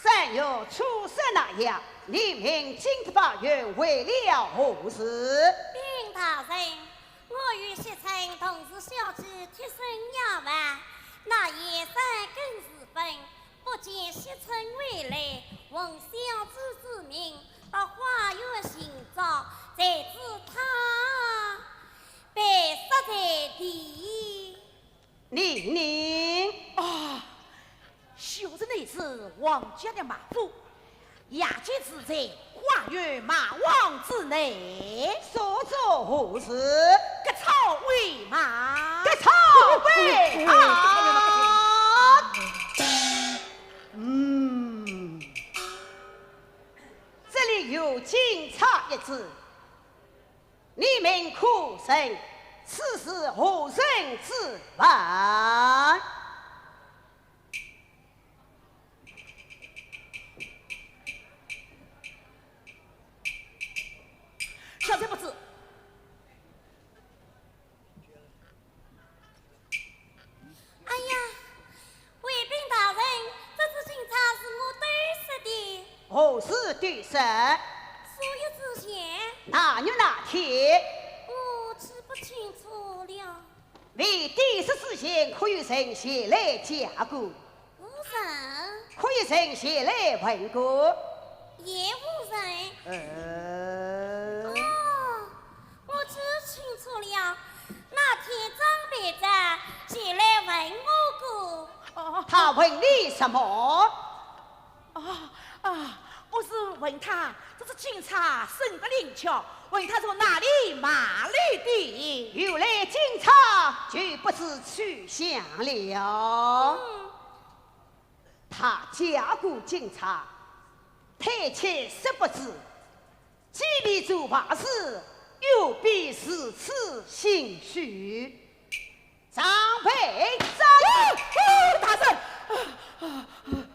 3月初3那夜，黎明京都法院为了何事？禀大人，我与西城同事小姐贴身要饭，那夜3更时分，不见西城回来，问小姐之名，到花园寻找，才知他被杀在地。宁啊，就是那次王家的马夫，押解之在花园马王之内，所做何事？割草为马，割草为马。这里有警察一字，你们可审此事何人之问？小姐不知。哎呀，卫兵大人，这次警察是我对视的，何事对审？数月之前，哪日哪天？我记不清楚了。为第14件可以人前来讲过，无人，可以人前来问过。也无人。哦，我记清楚了，那天张队长前来问我过。他问你什么？我是问他，这是警察审个灵巧，问他从哪里马来的？有来警察就不知去向了。他加过警察，太切实不知，既必做坏事，又必是此心虚。张培长，大人，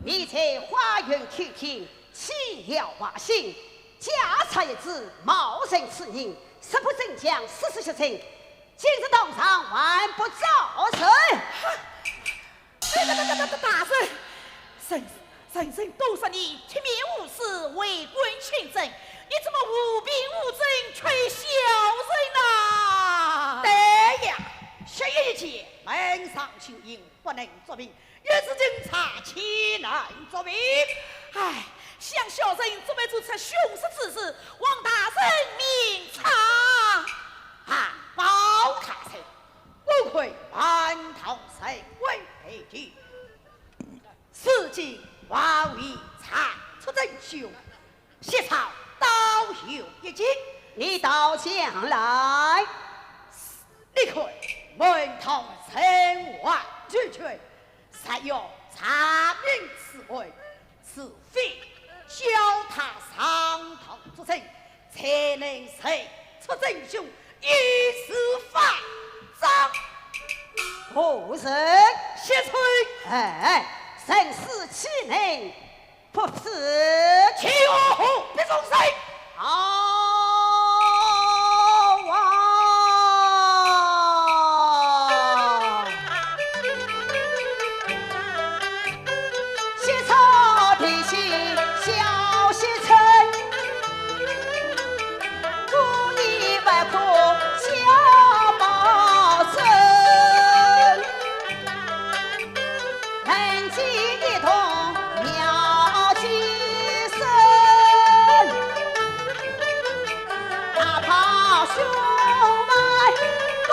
你在花园听听，岂要挖心？家差一子，冒认此人，实不正将实学成，今日当场万不招审。大人，神多少你铁面无私，为官清正，你怎么无兵无证，却小人呐？对呀，血一节，门上求应，不能作兵，越是警察，岂能作兵？唉，向小人准备做出凶杀之事，望大人明察。包大人，不愧蟠桃社为配局，此计王为查出真凶，血草刀有一击。你到将来，你看门堂城外俱全，才有查明此位，此非教他上堂作证，才能审出真凶，以示法章。何人？谢翠，生死岂能不是？岂有别众谁？好啊！西草的心小西城，故意外可小保证，人机一同妙计深。哪怕兄妹多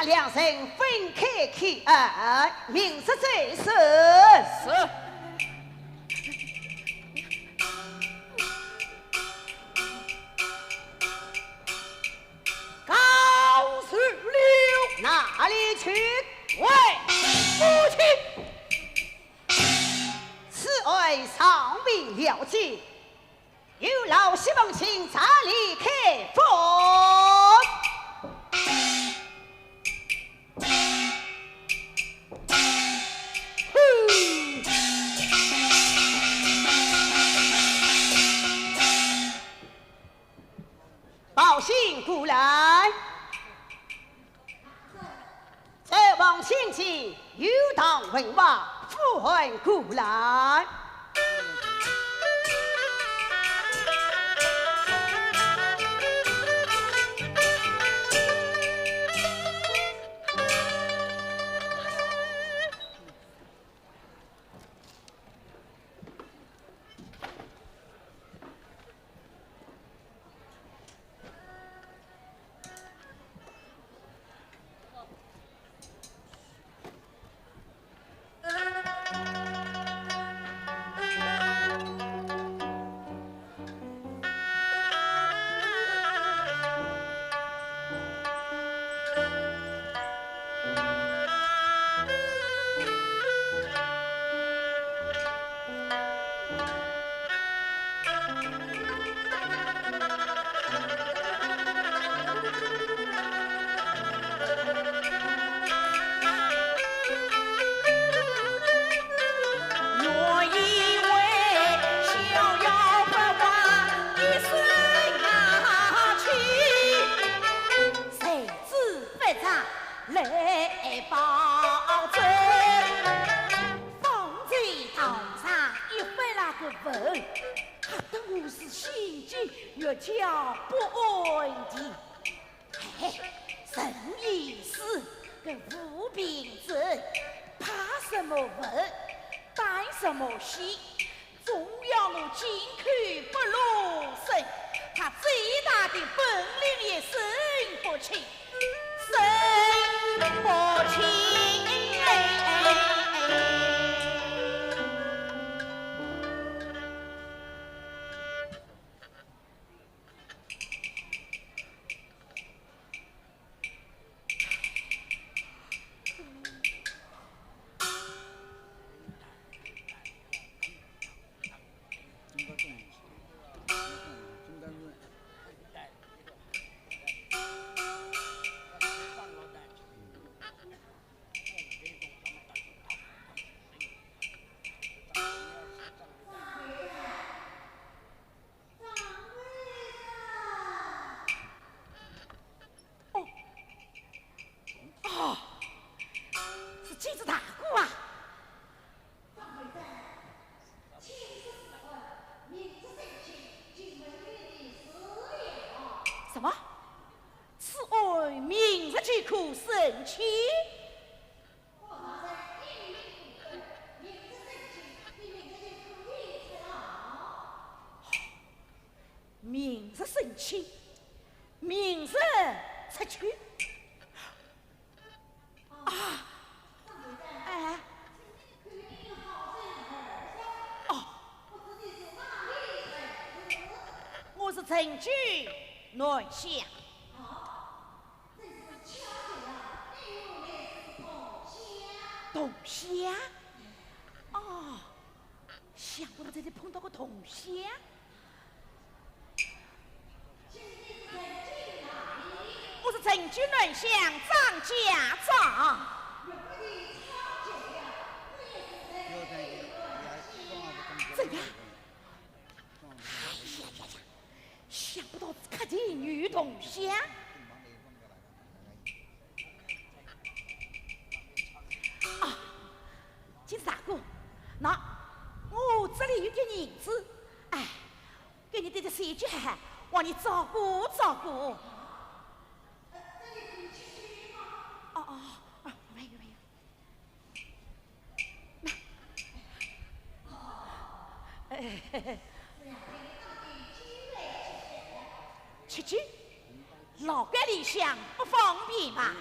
两人分开去二，明日再说。是。告辞了，哪里去？喂，父亲，此位尚未了解，有劳西门庆查理开封。报信故来，这王亲戚有当文王，复还故来。越叫不安的，什意思？个无病症，怕什么问？担什么心？总要我进去不露声，他最大的本领也生不清，生不清。金子大姑啊！什么？此位明日即可升迁？明日升迁，明日出去。啊！哎，哦，我是陈居南乡。同乡？哦，想不到在这碰到个同乡。我是陈居南乡张家长。怎样？哎呀呀呀！想不到看见女同乡。啊，金子大哥，那我这里有点银子，哎，给你带点水去喊，望你照顾照顾。没有。吃鸡，老街里向不方便吧？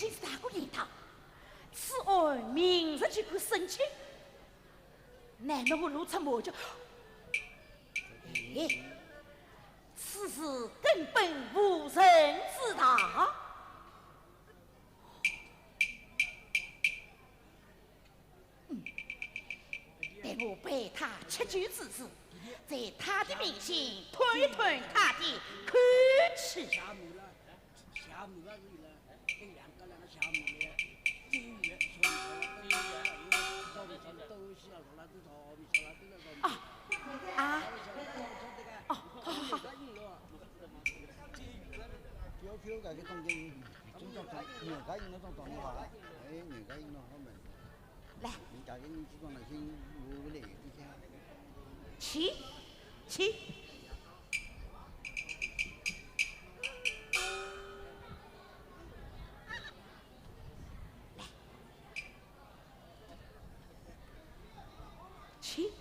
请大哥言道，此案明日就可审清，难道我如出魔就？哎，此事根本无人知道。待我陪他吃酒之时，在他的面前吞一吞他的口气。下母了，下母了，跟两个下母了，金鱼说都是要说那都说，你说那都要说。啊，哦，好好好。要求搿个东西，正常人家用那种东西话，哎，人家用那好门。来，你大概你这种那些无来这些。起，起。起。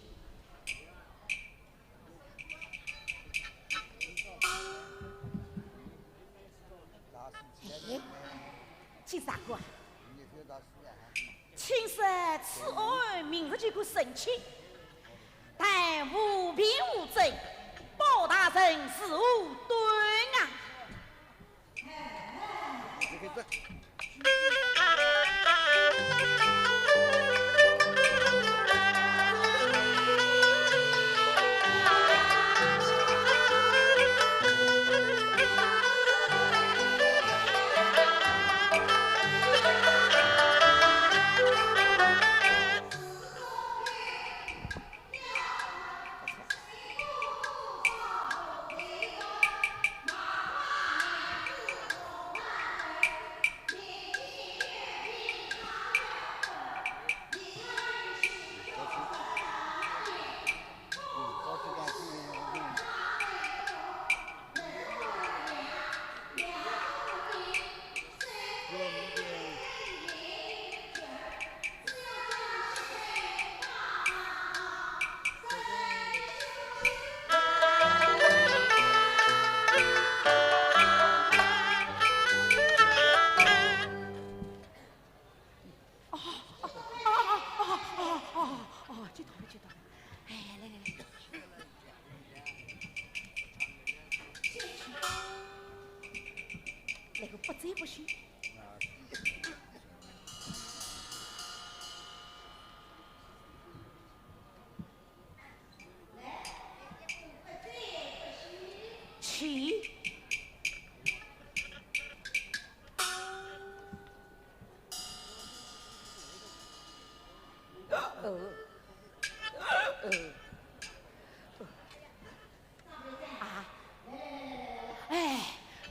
哎，金大哥啊，请示此案明日就可审清，但无凭无证，包大人是无对啊。你可以坐。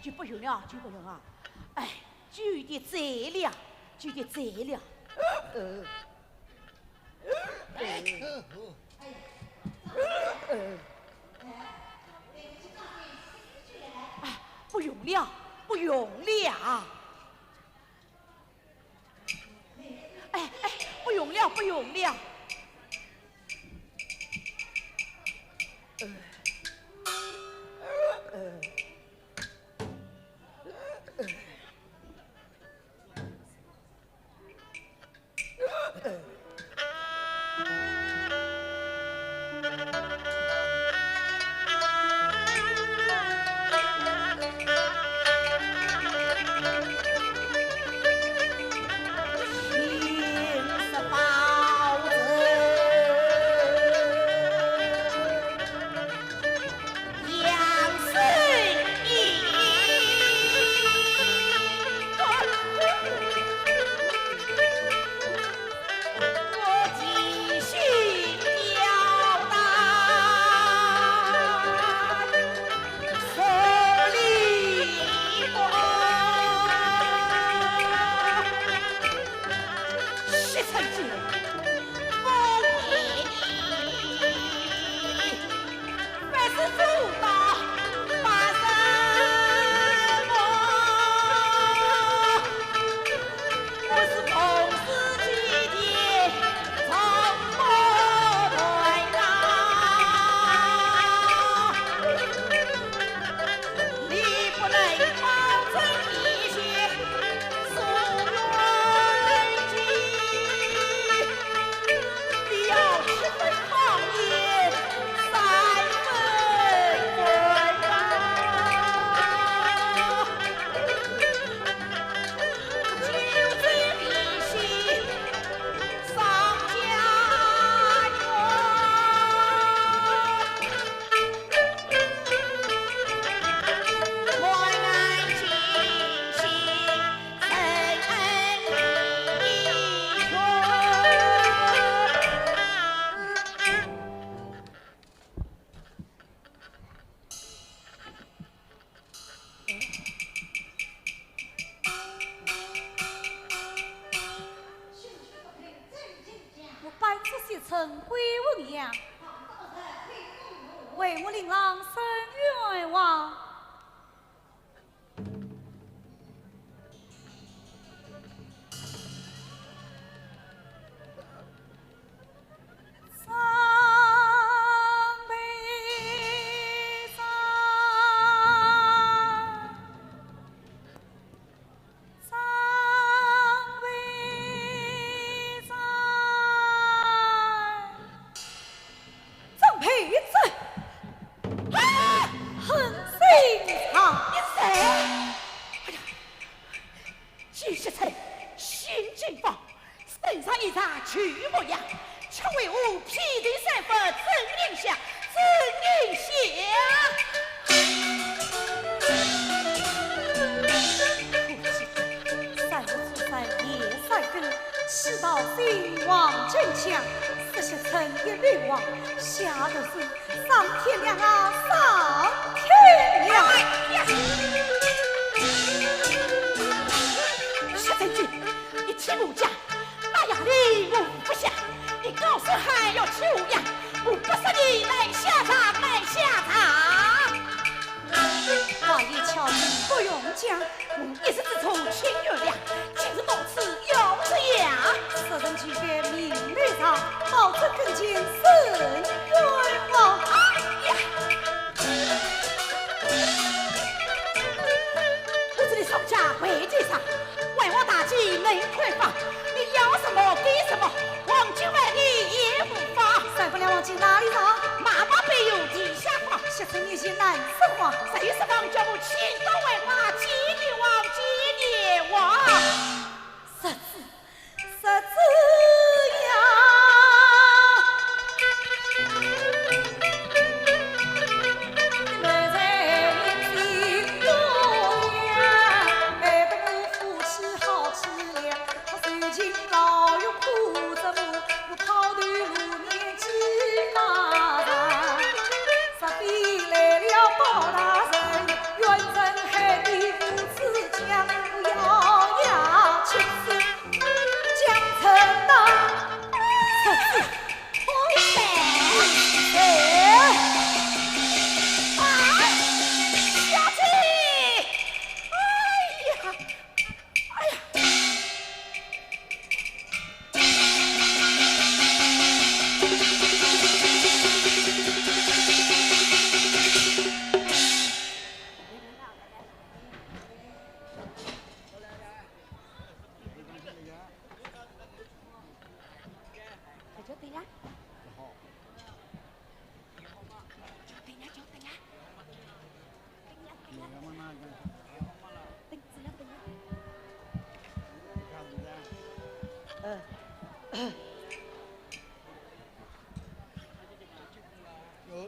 就不用了，就不用啊！哎，就有点宰了，就有点宰了。不用了，不用了。哎，不用了，不用了。青石包子。臣归文阳，为我琳琅生愿望。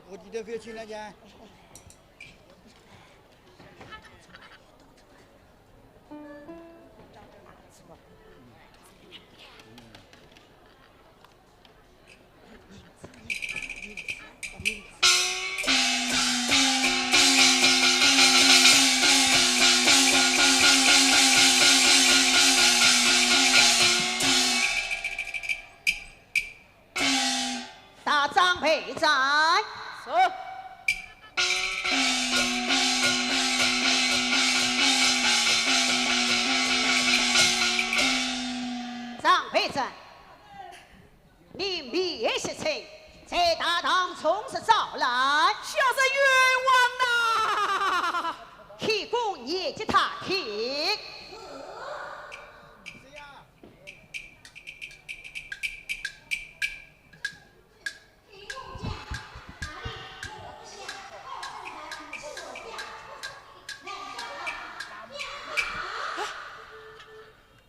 我记得不要去那家。大张备战。张备战，你灭是臣，在大堂从实招来，小人冤枉呐！提供业绩他听。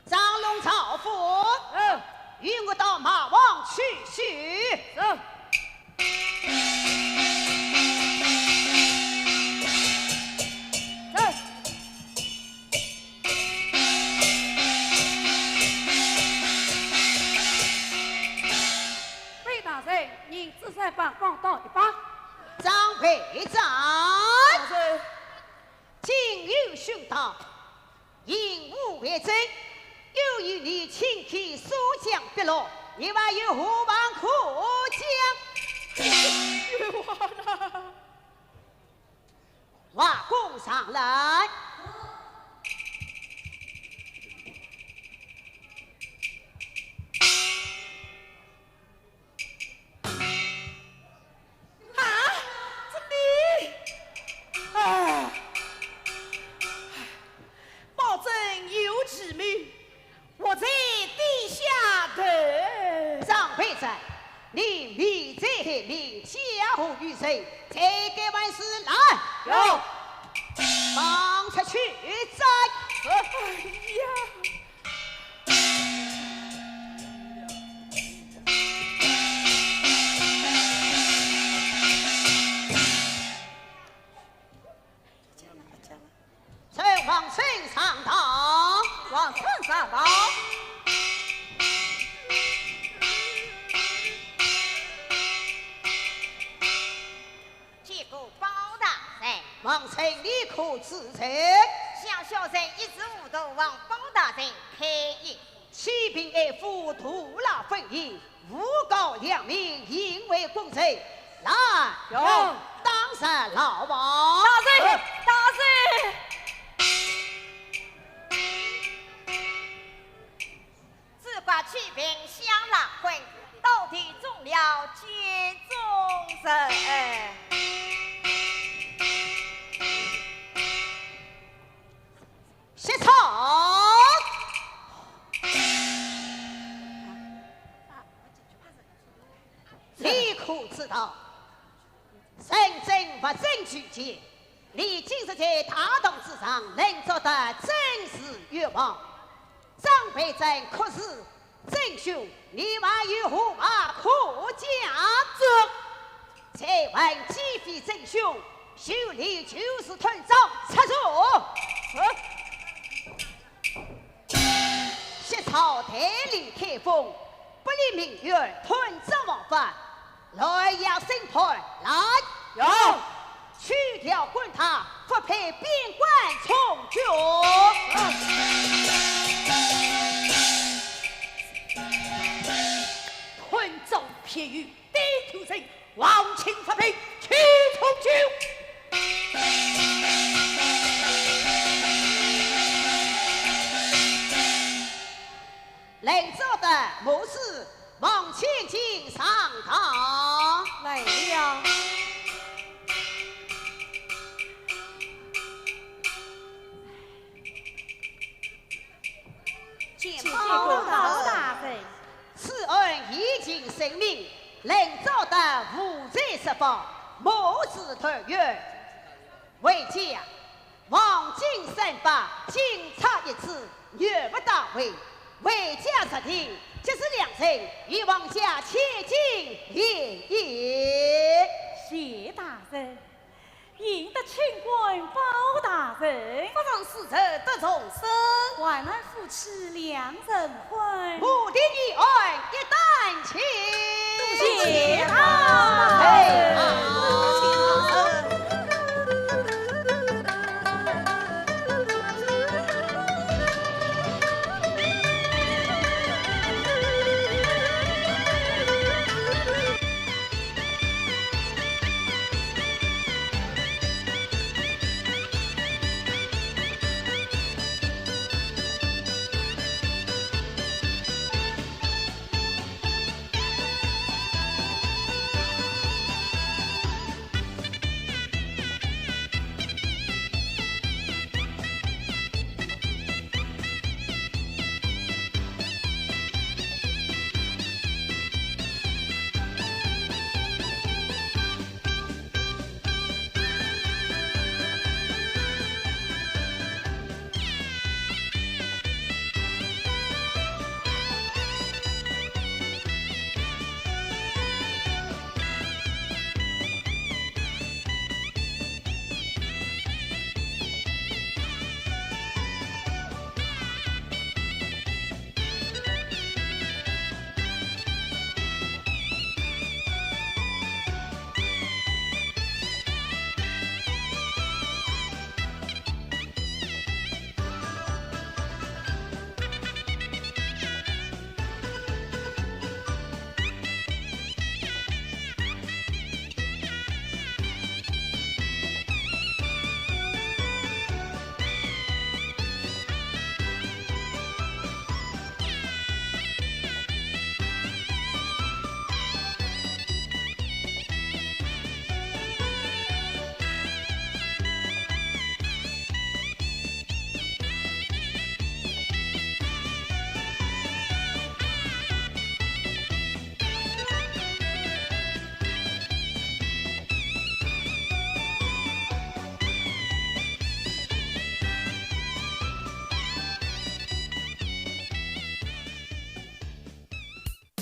张龙朝父，与我到马王去叙。魏大人，您自在办放到一把。张备战，今有寻到，因吾为证，又与你请替所将笔录，你们有何往可讲？冤枉啊！瓦工上来。保证有指命，我在地下等。张佩珍，你立这名家伙于谁？这个万事来，有，忙出去摘。哎呀！陈王孙上堂，王孙上堂。结果包大人，王臣你可自称？向小人一直无头往包大人开言。启禀爱父，徒劳分议，诬告两名因为公罪，来，有当上老王。大人，大人。只怪启禀相郎魂，到底中了奸中人。谢草，你可知道，神真不真举荐，你今日在大堂之上能做得真是冤枉。张培珍可是真凶，你还有何话可讲？再问既非真凶，修理就是吞赃插手。昔朝台里开封，不理明月，吞赃枉法。来呀，审判来！有，去掉滚他，不配边关从军。吞赃偏语，低头人，王亲发配，去从军。能做的谋士王千金上堂。来了。见包大人，此恩已经声明，能做的无罪释放，谋士团圆。为将王金审法，经查一次，虐不到位。为家之庭，即是良人与王家切近联谊。谢大人，赢得清官包大人，不让死者得重生。万来夫妻两人婚。我的义恩一旦清。谢大人。